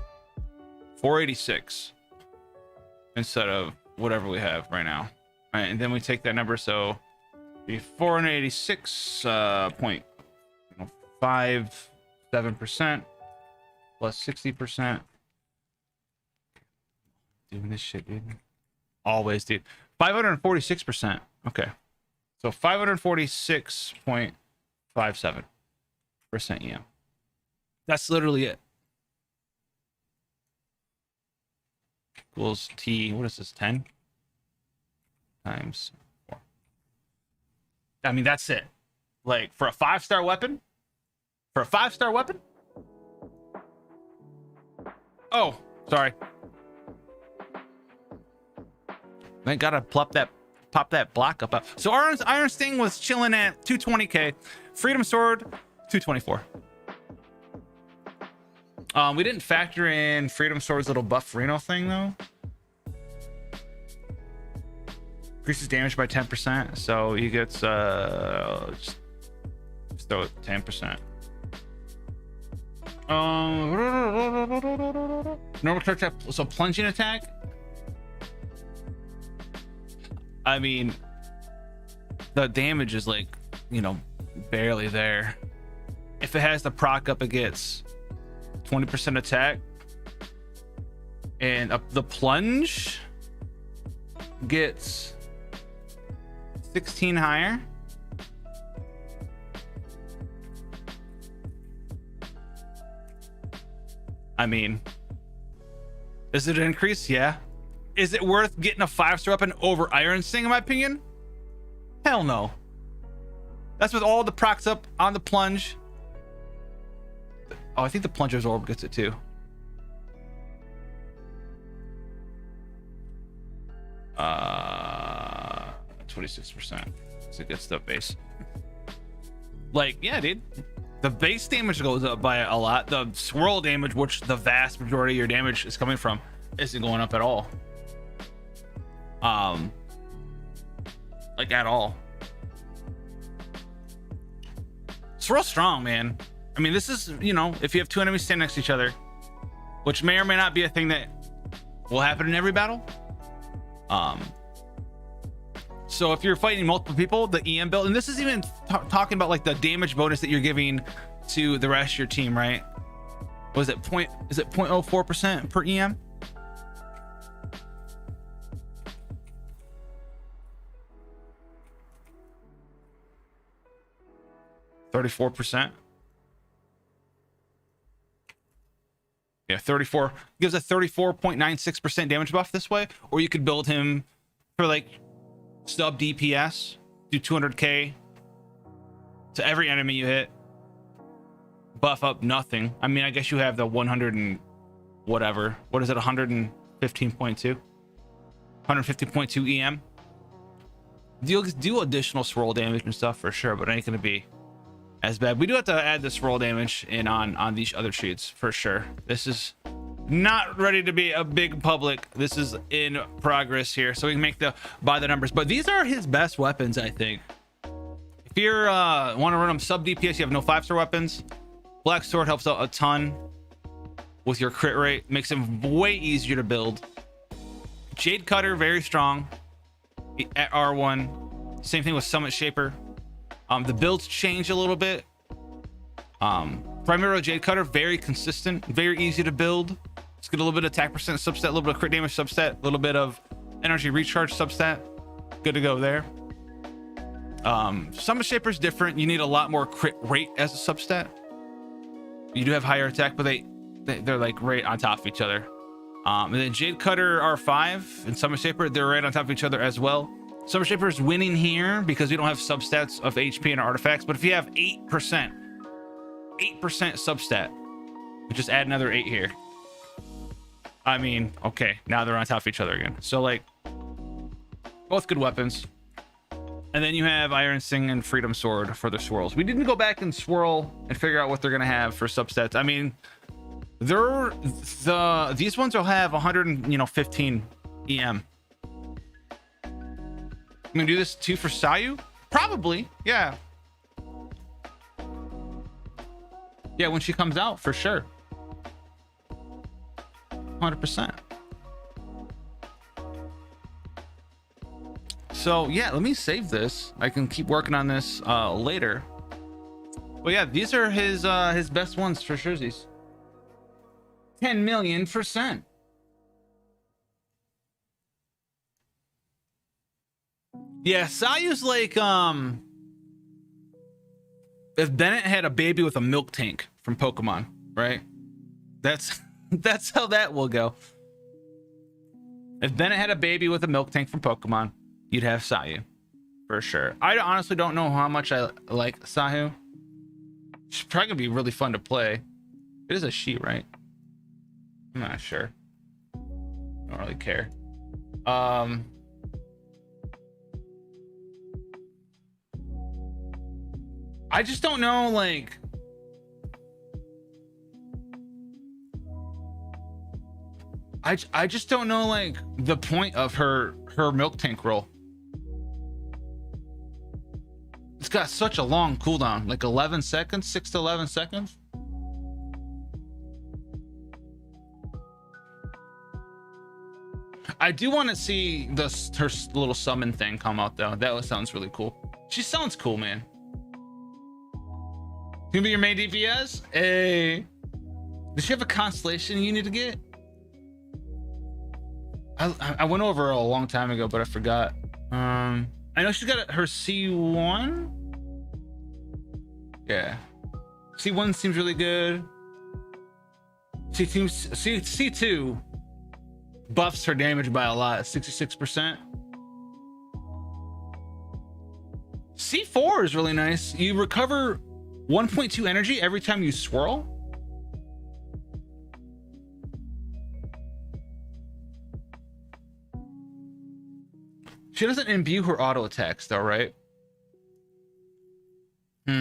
486 instead of whatever we have right now. All right, and then we take that number, so be 486.57% plus 60%. Doing this shit, dude. Always, dude. 546%. Okay, so 546.57% EM. That's literally it. Equals T. What is this? 10 times 4. I mean, that's it. Like for a 5-star weapon. Oh, sorry. I gotta pop that block up. So Iron Sting was chilling at 220k. Freedom Sword 224. We didn't factor in Freedom Sword's little buff Reno thing though. Increases damage by 10%, so he gets just throw it 10%. Normal attack, so plunging attack. I mean, the damage is like, you know, barely there. If it has the proc up, it gets 20% attack, and the plunge gets 16 higher. I mean, is it an increase? Yeah. Is it worth getting a 5-star weapon over Iron Sting, in my opinion? Hell no. That's with all the procs up on the plunge. Oh, I think the Plunger's Orb gets it too. 26%. So it gets the base. Like, yeah, dude. The base damage goes up by a lot. The swirl damage, which the vast majority of your damage is coming from, isn't going up at all. Like at all. Swirl's strong, man. I mean, this is, you know, if you have two enemies stand next to each other, which may or may not be a thing that will happen in every battle. So if you're fighting multiple people, the EM build, and this is even talking about like the damage bonus that you're giving to the rest of your team, right? Was it is it 0.04% per EM? $34%. Yeah, 34 gives a 34.96% damage buff this way, or you could build him for like sub DPS, do 200k to every enemy you hit, buff up nothing. I mean, I guess you have the 100 and whatever. What is it? 115.2, 150.2 EM. You'll do additional swirl damage and stuff for sure, but it ain't gonna be as bad. We do have to add the swirl damage in on these other sheets for sure. This is not ready to be a big public. This is in progress here, so we can make the by the numbers. But these are his best weapons, I think. If you're want to run them sub DPS, you have no 5-star weapons. Black Sword helps out a ton with your crit rate, makes him way easier to build. Jade Cutter, very strong at R1. Same thing with Summit Shaper. The builds change a little bit. Primary Jade Cutter, very consistent, very easy to build. Let's get a little bit of attack percent substat, a little bit of crit damage substat, a little bit of energy recharge substat. Good to go there. Summit Shaper is different. You need a lot more crit rate as a substat. You do have higher attack, but they're like right on top of each other. And then Jade Cutter R5 and Summit Shaper, they're right on top of each other as well. Summit Shaper is winning here because we don't have substats of HP and artifacts. But if you have 8% substat, we just add another 8 here. I mean, okay, now they're on top of each other again. So like, both good weapons. And then you have Iron Sting and Freedom Sword for the swirls. We didn't go back and swirl and figure out what they're gonna have for substats. I mean, these ones will have 115 EM. I'm gonna do this too for Sayu? Probably, yeah. Yeah, when she comes out, for sure. 100%. So yeah, let me save this. I can keep working on this later. But yeah, these are his best ones for sure. 10 million%. Yeah, Sayu's like if Bennett had a baby with a milk tank from Pokemon, right? That's how that will go. If Bennett had a baby with a milk tank from Pokemon, you'd have Sayu for sure. I honestly don't know how much I like Sayu. She's probably gonna be really fun to play. It is a she, right? I'm not sure. Don't really care. I just don't know, like, I just don't know, like, the point of her milk tank roll. It's got such a long cooldown, like 11 seconds, 6 to 11 seconds. I do want to see her little summon thing come out though. That sounds really cool. She sounds cool, man. Gonna be your main DPS? Hey. Does she have a constellation you need to get? I went over a long time ago, but I forgot. I know she's got her C1. Yeah. C1 seems really good. C2 buffs her damage by a lot, 66%. C4 is really nice. You recover 1.2 energy every time you swirl. She doesn't imbue her auto attacks though, right? I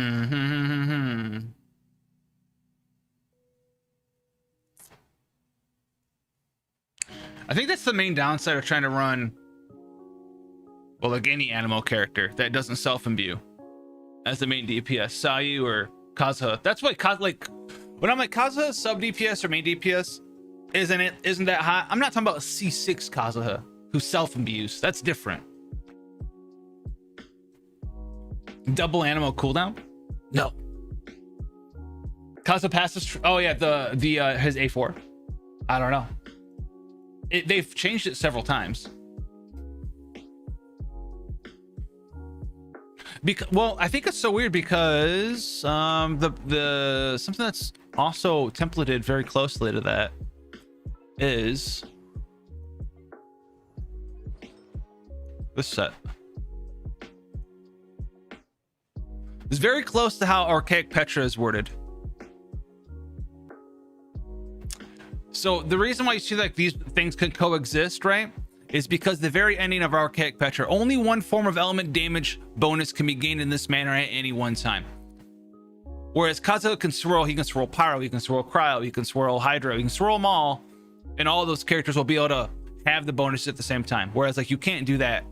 think that's the main downside of trying to run, well, like any Anemo character that doesn't self-imbue as the main DPS, Sayu or Kazuha. That's why like when I'm like Kazuha sub DPS or main DPS isn't that hot. I'm not talking about a C6 Kazuha who self-imbues. That's different. Double Anemo cooldown? No. Kazuha passes. Oh yeah, the his A4. I don't know. They've changed it several times. Well, I think it's so weird because the something that's also templated very closely to that is this set. It's very close to how Archaic Petra is worded. So the reason why you see like these things can coexist, right, is because the very ending of Archaic Petra, only one form of element damage bonus can be gained in this manner at any one time. Whereas Kazuha can swirl, he can swirl Pyro, he can swirl Cryo, he can swirl Hydro, he can swirl them all, and all those characters will be able to have the bonus at the same time. Whereas like you can't do that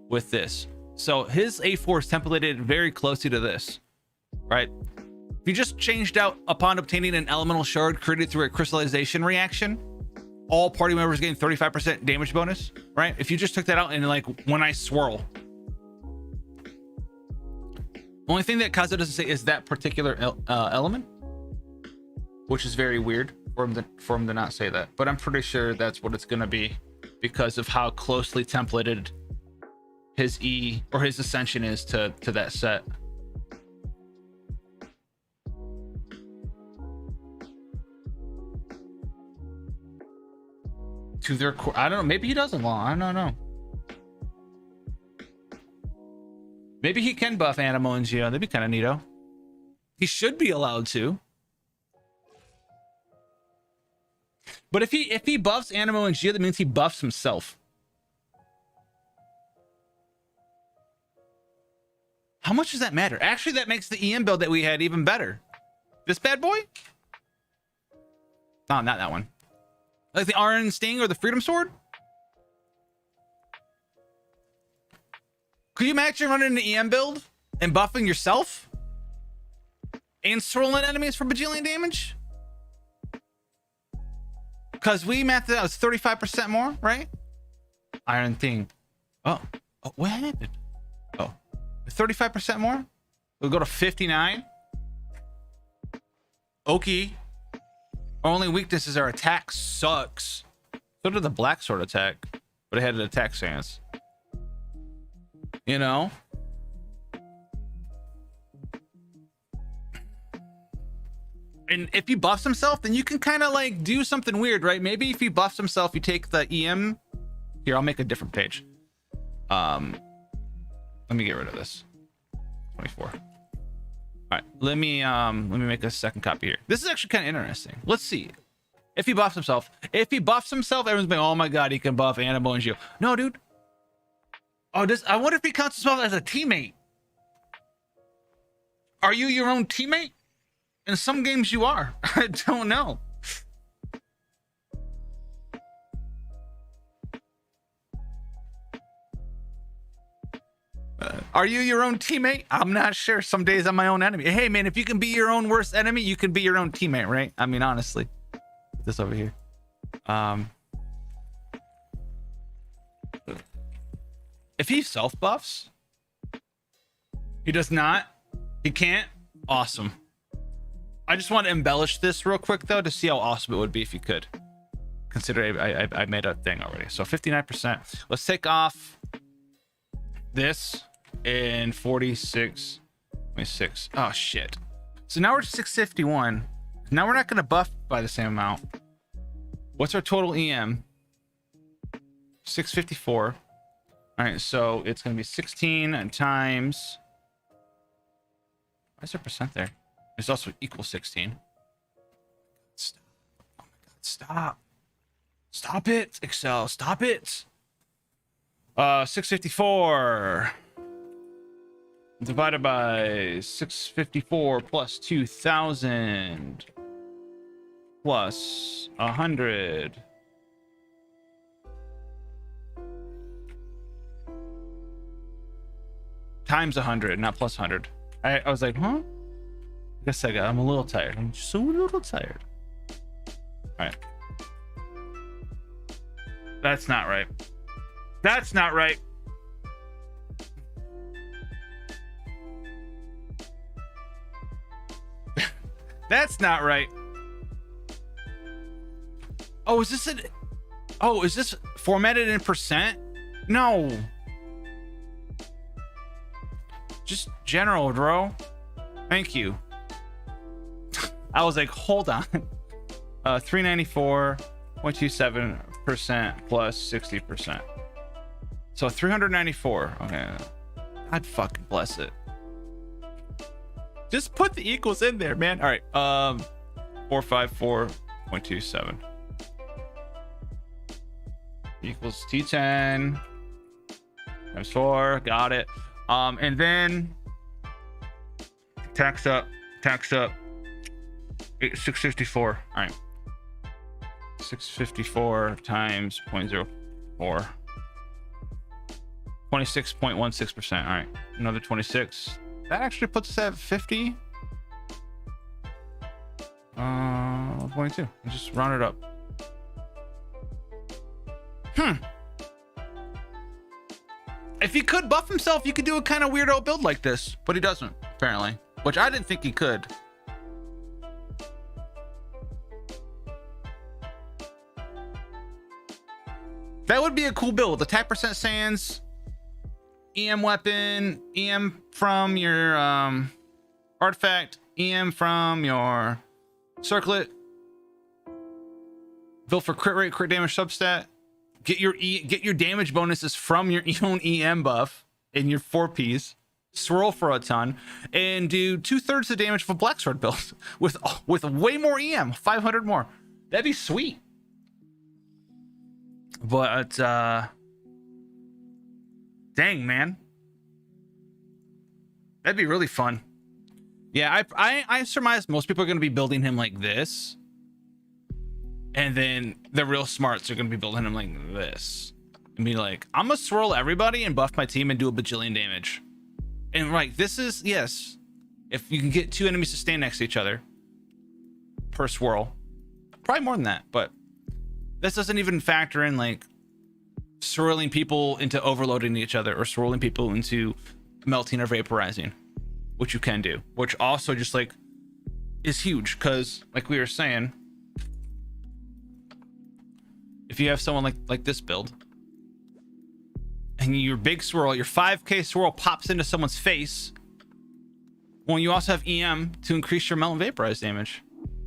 with this. So his A4 is templated very closely to this, right? If you just changed out upon obtaining an elemental shard created through a crystallization reaction, all party members gain 35% damage bonus, right? If you just took that out and like when I swirl, only thing that Kazuha doesn't say is that particular element, which is very weird for him to not say that. But I'm pretty sure that's what it's gonna be because of how closely templated his E or his ascension is to that set. To their core, I don't know. Maybe he doesn't long. I don't know. Maybe he can buff Anemo and Geo. That'd be kind of neato. He should be allowed to. But if he buffs Anemo and Geo, that means he buffs himself. How much does that matter? Actually, that makes the EM build that we had even better. This bad boy? No, not that one. Like the Iron Sting or the Freedom Sword? Could you imagine running an EM build and buffing yourself? And swirling enemies for bajillion damage? Because we mathed it out, it's 35% more, right? Iron Thing. Oh, what happened? Oh, 35% more? We'll go to 59. Okay. Only weakness is our attack sucks. So did the black sword attack, but it had an attack stance. You know? And if he buffs himself, then you can kind of like do something weird, right? Maybe if he buffs himself, you take the EM. Here, I'll make a different page. Let me get rid of this. 24. All right, let me make a second copy here. This is actually kind of interesting. Let's see if he buffs himself. If he buffs himself, everyone's like, "Oh my god, he can buff Anemo and Geo." No, dude. Oh, I wonder if he counts himself as a teammate. Are you your own teammate? In some games, you are. I don't know. Are you your own teammate? I'm not sure. Some days I'm my own enemy. Hey, man, if you can be your own worst enemy, you can be your own teammate, right? I mean, honestly. Put this over here. If he self-buffs, he does not. He can't. Awesome. I just want to embellish this real quick, though, to see how awesome it would be if you could. Consider I made a thing already. So 59%. Let's take off this. And 46, 26. Oh shit. So now we're at 651. Now we're not going to buff by the same amount. What's our total EM? 654. All right, so it's going to be 16 times. Why is there percent there? It's also equal 16. Stop. Oh my god, stop. Stop it, Excel. Stop it. 654. Divided by 654 plus 2000 plus 100 times 100, not plus 100. I was like, huh? I guess I'm a little tired. I'm just a little tired. All right. That's not right. That's not right. That's not right. Oh, is this formatted in percent? No. Just general, bro. Thank you. I was like, hold on. 394.27% plus 60%. So 394. Okay. I'd fucking bless it. Just put the equals in there, man. All right. 454.27 equals T10 times 4. Got it. And then tax up 654. All right, 654 times 0.04, 26.16%. All right, another 26. That actually puts us at 50. 22. Just round it up. If he could buff himself, you could do a kind of weirdo build like this, but he doesn't, apparently, which I didn't think he could. That would be a cool build. Attack percent sands, EM weapon, EM from your artifact, EM from your circlet, build for crit rate, crit damage substat. Get your damage bonuses from your own EM buff in your 4Ps. Swirl for a ton, and do 2/3 the damage of a black sword build with way more EM, 500 more. That'd be sweet. But dang, man, that'd be really fun. Yeah, I surmise most people are going to be building him like this, and then the real smarts are going to be building him like this and be like, I'm gonna swirl everybody and buff my team and do a bajillion damage. And like, this is, yes, if you can get 2 enemies to stand next to each other per swirl, probably more than that, but this doesn't even factor in like swirling people into overloading each other or swirling people into melting or vaporizing, which you can do, which also just like is huge. Because like we were saying, if you have someone like this build and your big swirl, your 5k swirl pops into someone's face, well, you also have EM to increase your melt and vaporize damage,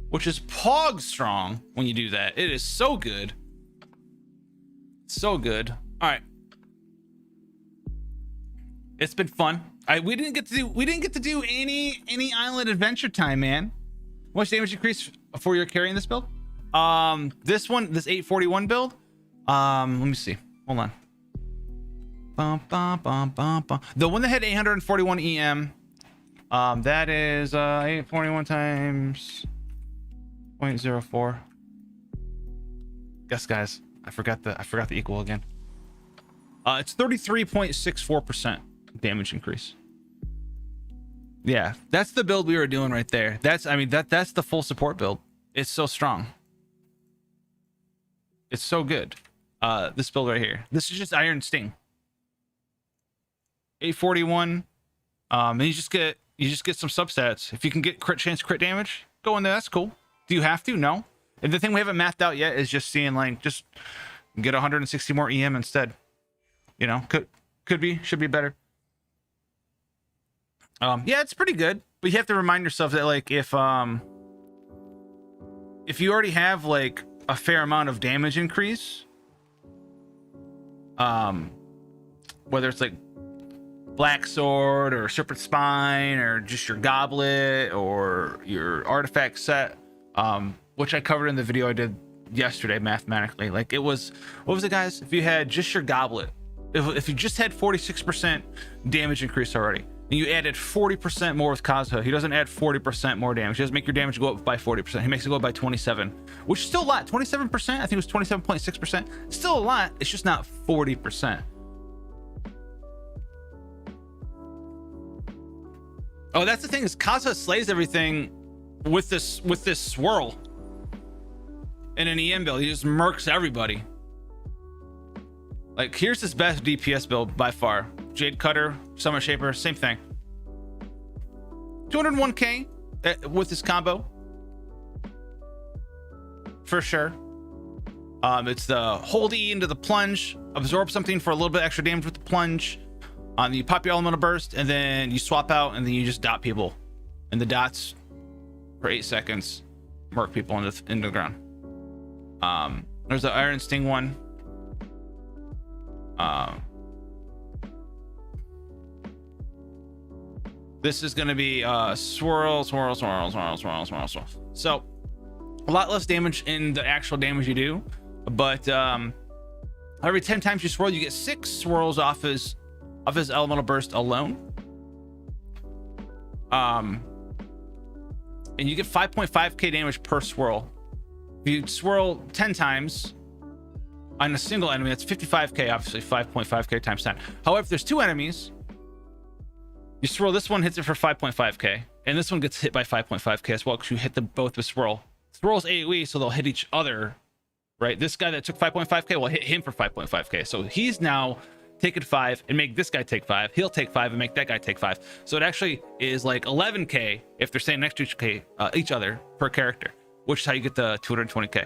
which is pog strong when you do that. It is so good. So good. All right. It's been fun. We didn't get to do any island adventure time, man. How much damage increase for your carrying this build? This 841 build. Let me see. Hold on. The one that had 841 EM. That is 841 times 0.04. Guess, guys. I forgot the equal again. It's 33.64% damage increase. Yeah, that's the build we were doing right there. That's the full support build. It's so strong. It's so good. This build right here. This is just Iron Sting. 841. And you just get some substats. If you can get crit chance, crit damage, go in there. That's cool. Do you have to? No. And the thing we haven't mapped out yet is just seeing like just get 160 more EM instead. You know, should be better. Yeah, it's pretty good, but you have to remind yourself that like if you already have like a fair amount of damage increase, whether it's like black sword or serpent spine or just your goblet or your artifact set, which I covered in the video I did yesterday mathematically. Like it was, what was it, guys? If you had just your goblet, if you just had 46% damage increase already, and you added 40% more with Kazuha, he doesn't add 40% more damage. He doesn't make your damage go up by 40%. He makes it go up by 27, which is still a lot. 27%, I think it was 27.6%. Still a lot. It's just not 40%. Oh, that's the thing, is Kazuha slays everything with this swirl. In an EM build, he just murks everybody. Like, here's his best DPS build by far. Jade Cutter, Summer Shaper, same thing. 201k with this combo. For sure. It's the hold E into the plunge, absorb something for a little bit extra damage with the plunge. You pop your elemental burst, and then you swap out, and then you just dot people. And the dots for 8 seconds, murk people into the ground. There's the Iron Sting one. This is going to be swirl. So a lot less damage in the actual damage you do, but every 10 times you swirl, you get 6 swirls off his elemental burst alone. And you get 5.5k damage per swirl. If you swirl 10 times on a single enemy, that's 55k, obviously 5.5k times 10. However, if there's 2 enemies, you swirl, this one hits it for 5.5k, and this one gets hit by 5.5k as well, because you hit them both with swirl. Swirl's AoE, so they'll hit each other, right? This guy that took 5.5k will hit him for 5.5k. So he's now taking 5 and make this guy take 5. He'll take 5 and make that guy take 5. So it actually is like 11k if they're staying next to each other per character, which is how you get the 220k.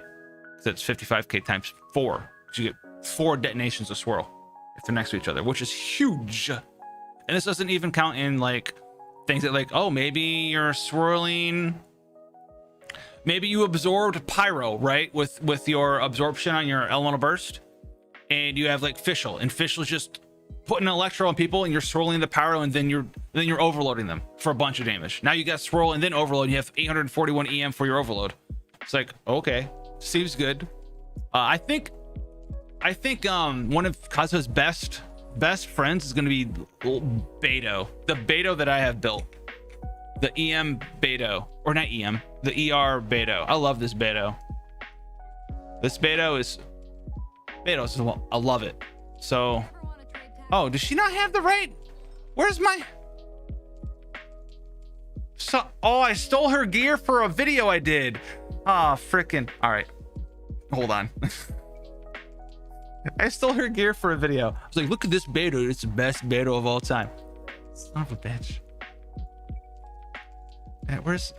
So it's 55k times 4. So you get 4 detonations of swirl if they're next to each other, which is huge. And this doesn't even count in like things that like, oh, maybe you're swirling, maybe you absorbed pyro, right, with your absorption on your elemental burst, and you have like Fischl, and Fischl's just putting an electro on people, and you're swirling the pyro, and then you're overloading them for a bunch of damage. Now you got swirl and then overload, and you have 841 EM for your overload. It's like, okay, seems good. I think one of Kazuha's best friends is going to be Beto, the Beto that I have built, the EM Beto, or not EM, the ER Beto. I love this Beto. This Beto is I love it. So, oh, does she not have the right? Where's my? So, oh, I stole her gear for a video I did. Ah, freaking. All right, hold on. I stole her gear for a video. I was like, look at this Beto. It's the best Beto of all time. Son of a bitch. Where's,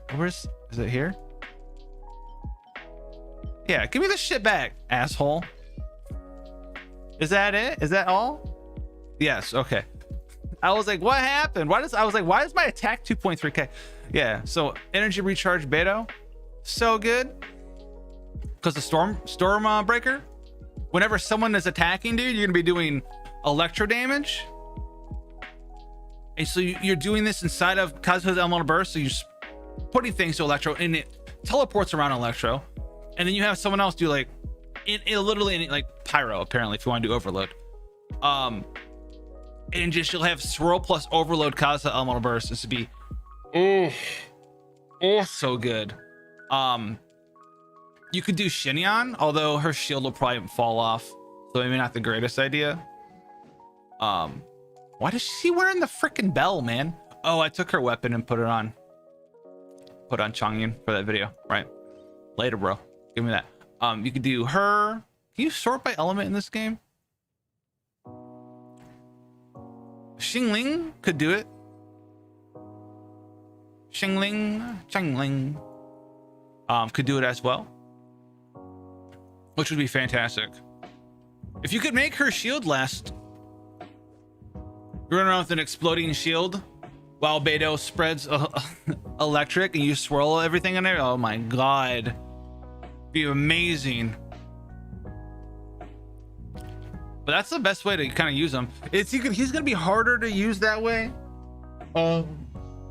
is it here? Yeah, give me this shit back, asshole. Is that it? Is that all? Yes, okay. I was like, what happened? I was like, why is my attack 2.3k? Yeah, so energy recharge Beto. So good. Because the storm breaker. Whenever someone is attacking, dude, you're gonna be doing electro damage. And so you're doing this inside of Kazuha's elemental burst. So you're just putting things to electro, and it teleports around electro. And then you have someone else do like, literally like pyro, apparently, if you want to do overload. And just you'll have swirl plus overload Kazuha elemental burst. This would be, so good. You could do Shinyan, although her shield will probably fall off, so maybe not the greatest idea. Why does she wearing the freaking bell, man? Oh, I took her weapon and put on Chongyun for that video, right? Later, bro. Give me that. You could do her. Can you sort by element in this game? Xingling could do it. Changling could do it as well, which would be fantastic. If you could make her shield last, you run around with an exploding shield while Beto spreads electric and you swirl everything in there. Oh my god, be amazing. But that's the best way to kind of use him. He's gonna be harder to use that way.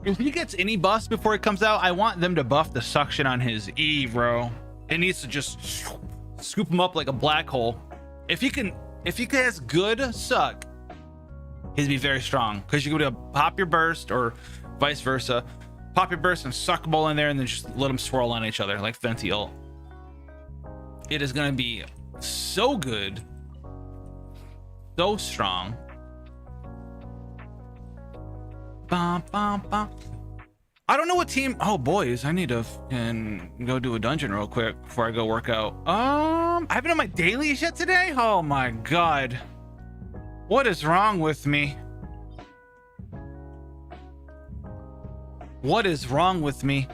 If he gets any buffs before it comes out, I want them to buff the suction on his E, bro. It needs to just scoop him up like a black hole. If he has good suck, he'd be very strong, because you're gonna pop your burst, or vice versa. Pop your burst and suck them all in there, and then just let them swirl on each other like Venti ult. It is gonna be so good, so strong. Bum, bum, bum. I don't know what team. Oh, boys, I need to go do a dungeon real quick before I go work out. I haven't done my dailies yet today. Oh my god, what is wrong with me? What is wrong with me?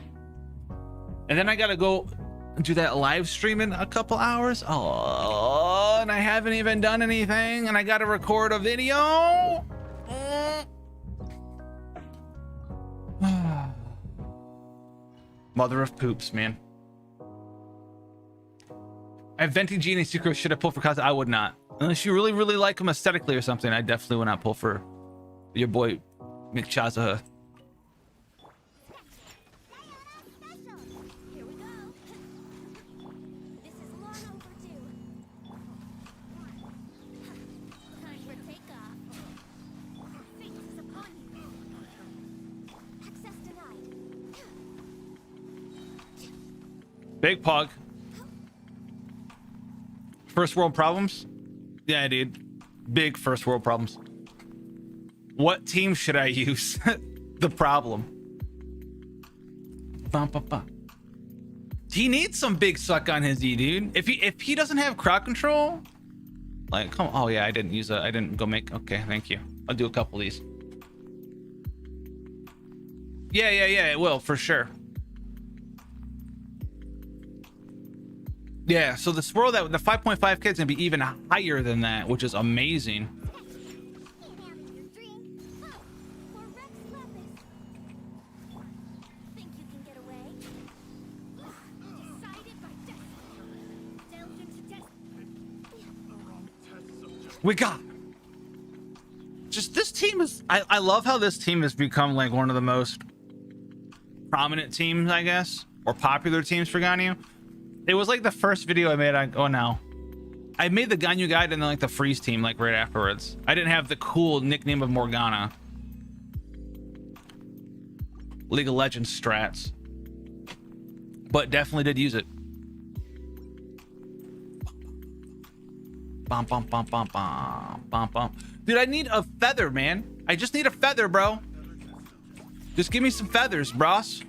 And then I gotta go do that live stream in a couple hours. Oh, and I haven't even done anything, and I gotta record a video. Mother of poops, man. I have Venti Genie Sucrose. Should I pull for Kazuha? I would not. Unless you really, really like him aesthetically or something, I definitely would not pull for your boy McChazuha. Big Pog. First world problems? Yeah, dude. Big first world problems. What team should I use? The problem. Bum, bum, bum. He needs some big suck on his E, dude. If he doesn't have crowd control, like, come on. Oh yeah, I didn't go make. Okay, thank you. I'll do a couple of these. Yeah, it will for sure. Yeah, so the swirl, that the 5.5K is gonna be even higher than that, which is amazing. We got just this team is I love how this team has become like one of the most prominent teams, I guess, or popular teams for Ganyu. It was like the first video I made on, oh no, I made the Ganyu guide and then like the freeze team like right afterwards. I didn't have the cool nickname of Morgana. League of Legends strats, but definitely did use it. Bum, bum, bum, bum, bum, bum, bum. Dude, I need a feather, man. I just need a feather, bro. Just give me some feathers, bros.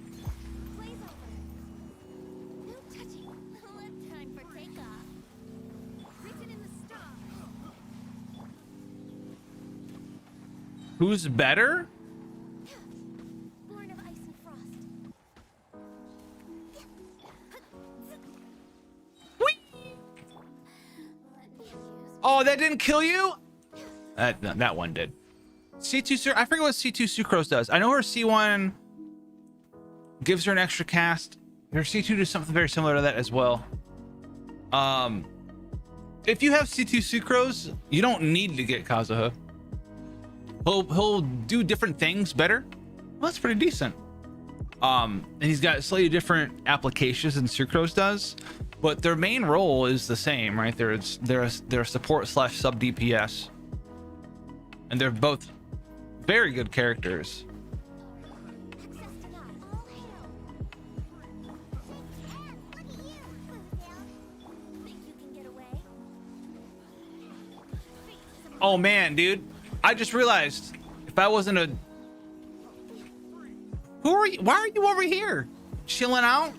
Who's better? Born of ice and frost. Oh, that didn't kill you? That one did. C2, I forget what C2 Sucrose does. I know her C1 gives her an extra cast. Her C2 does something very similar to that as well. If you have C2 Sucrose, you don't need to get Kazuha. He'll do different things better. Well, that's pretty decent. And he's got slightly different applications than Sucrose does, but their main role is the same, right? They're support / sub DPS, and they're both very good characters. Oh man, dude, I just realized if I wasn't a... Who are you? Why are you over here? Chilling out?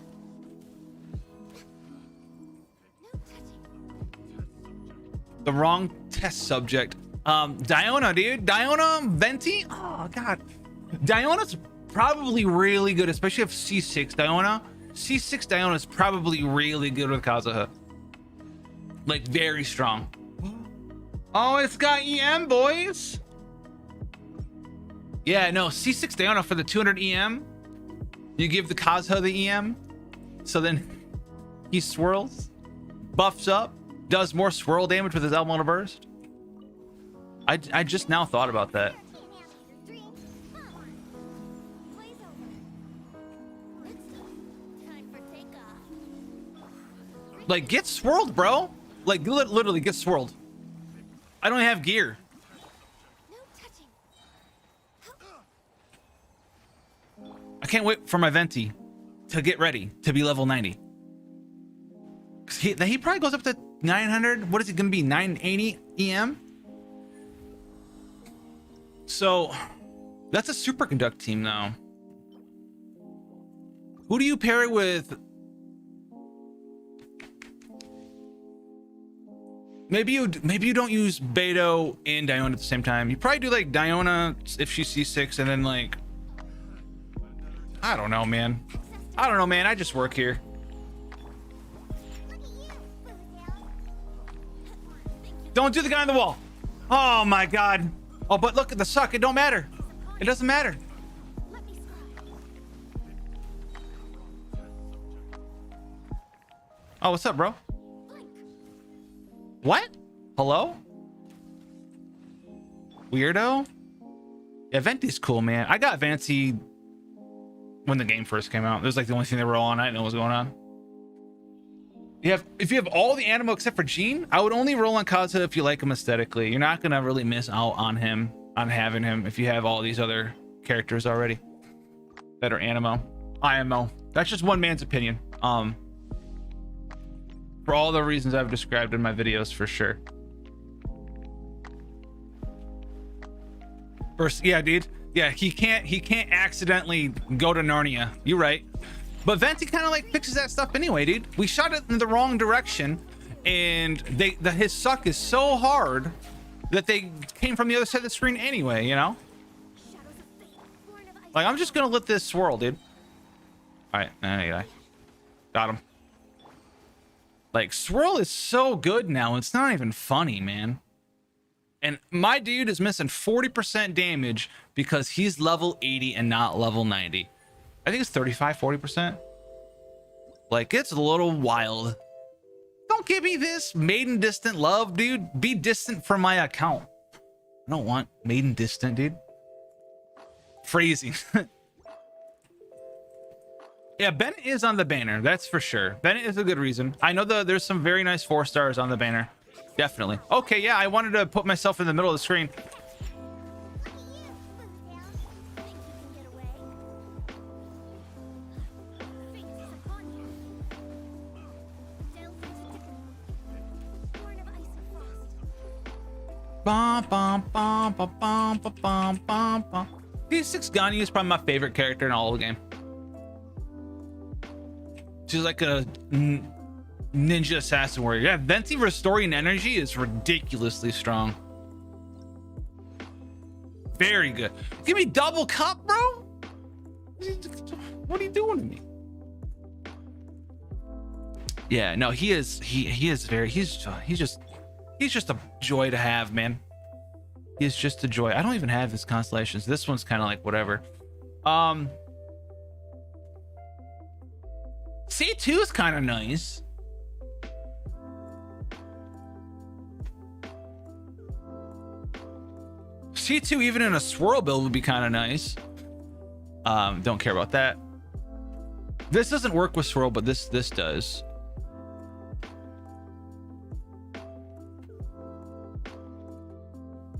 The wrong test subject. Diona, dude. Diona, Venti. Oh, God. Diona's probably really good, especially if C6 Diona. C6 Diona is probably really good with Kazuha. Like, very strong. Oh, it's got EM, boys. Yeah, no, C6 Diona for the 200 EM. You give the Kazuha the EM. So then he swirls, buffs up, does more swirl damage with his elemental burst. I just now thought about that. Like, get swirled, bro. Like, literally get swirled. I don't have gear. I can't wait for my Venti to get ready to be level 90. He probably goes up to 900. What is it going to be? 980 EM? So that's a superconduct team now. Who do you pair it with? Maybe you don't use Beto and Diona at the same time. You probably do like Diona if she's C6 and then like, I don't know, man. I just work here. Don't do the guy on the wall. Oh my God. Oh, but look at the suck. It don't matter. It doesn't matter. Oh, what's up, bro? What? Hello? Weirdo? Yeah, Venti's cool, man. I got Venti when the game first came out. It was like the only thing they were all on. I didn't know what was going on. If you have all the Anemo except for Jean, I would only roll on Kazuha if you like him aesthetically. You're not gonna really miss out on him, on having him, if you have all these other characters already that are Anemo. IMO. That's just one man's opinion. For all the reasons I've described in my videos, for sure. First, yeah, dude. Yeah, he can't accidentally go to Narnia. You're right. But Venti kind of like fixes that stuff anyway, dude. We shot it in the wrong direction, and his suck is so hard that they came from the other side of the screen anyway, you know? Like, I'm just gonna let this swirl, dude. All right, yeah, got him. Like, swirl is so good now, it's not even funny, man. And my dude is missing 40% damage because he's level 80 and not level 90. I think it's 35, 40%. Like, it's a little wild. Don't give me this maiden distant love, dude. Be distant from my account. I don't want maiden distant, dude. Phrasing. Yeah, Bennett is on the banner, that's for sure. Bennett is a good reason. I know there's some very nice 4 stars on the banner. Definitely. Okay, yeah, I wanted to put myself in the middle of the screen. D6 Ganyu is probably my favorite character in all of the game. She's like a ninja assassin warrior. Yeah, Venti restoring energy is ridiculously strong. Very good. Give me double cup, bro. What are you doing to me? Yeah, no, he is very, he's just a joy to have, man. He's just a joy. I don't even have his constellations. This one's kind of like whatever. C2 is kind of nice. C2 even in a swirl build would be kind of nice. Don't care about that. This doesn't work with swirl, but this does.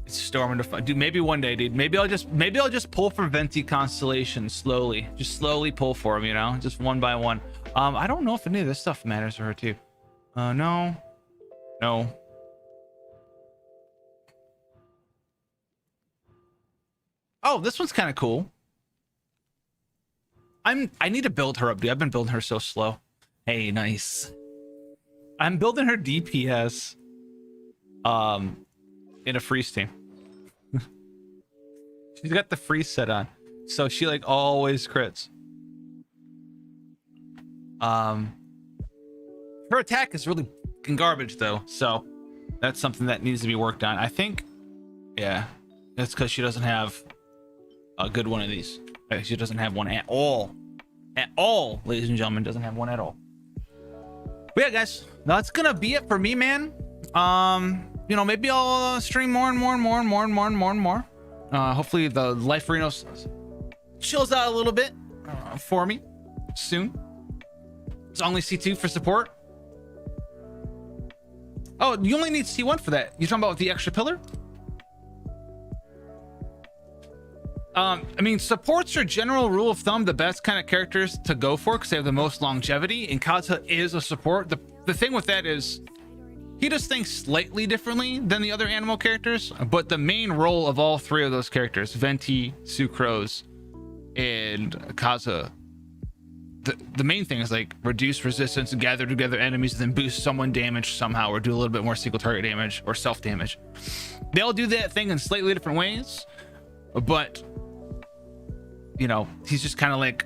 It's storming to find, dude. Maybe one day, dude. Maybe I'll just pull for Venti constellation slowly. Just slowly pull for him, you know, just one by one. I don't know if any of this stuff matters for her too. No. Oh, this one's kind of cool. I need to build her up, dude. I've been building her so slow. Hey, nice. I'm building her DPS in a freeze team. She's got the freeze set on, so she like always crits. Her attack is really fucking garbage though, so that's something that needs to be worked on. I think, yeah, that's because she doesn't have a good one of these. She doesn't have one at all. At all, ladies and gentlemen, doesn't have one at all. But yeah, guys, that's gonna be it for me, man. You know, maybe I'll stream more and more. Hopefully the Life Reno chills out a little bit for me soon. It's only C2 for support. Oh, you only need C1 for that. You're talking about the extra pillar? I mean, supports are general rule of thumb the best kind of characters to go for because they have the most longevity, and Kazuha is a support. The thing with that is he does things slightly differently than the other Anemo characters, but the main role of all 3 of those characters, Venti, Sucrose, and Kazuha, the main thing is like reduce resistance, gather together enemies, and then boost someone damage somehow, or do a little bit more single target damage or self damage. They all do that thing in slightly different ways, but you know, he's just kind of like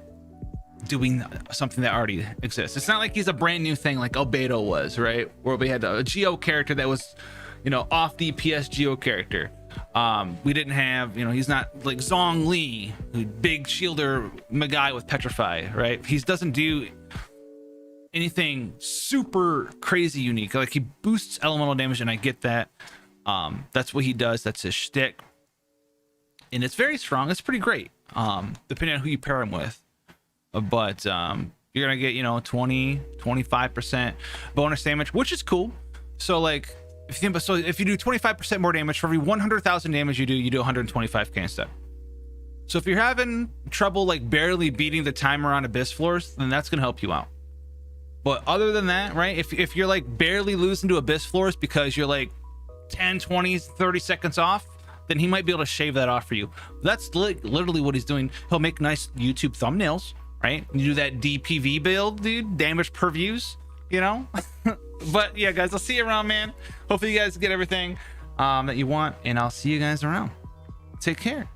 doing something that already exists. It's not like he's a brand new thing like Albedo was, right? Where we had a Geo character that was, you know, off DPS Geo character. We didn't have, you know, he's not like Zhong Li, big shielder Magai with Petrify, right? He doesn't do anything super crazy unique. Like he boosts elemental damage, and I get that. That's what he does. That's his shtick, and it's very strong. It's pretty great, depending on who you pair him with. But you're gonna get 20-25% bonus damage, which is cool. So like if you do 25% more damage for every 100,000 damage you do 125k instead. So if you're having trouble like barely beating the timer on abyss floors, then that's gonna help you out. But other than that, right, if you're like barely losing to abyss floors because you're like 10, 20, 30 seconds off, then he might be able to shave that off for you. That's literally what he's doing. He'll make nice YouTube thumbnails, right? You do that DPV build, dude, damage per views, But yeah, guys, I'll see you around, man. Hopefully you guys get everything that you want, and I'll see you guys around. Take care.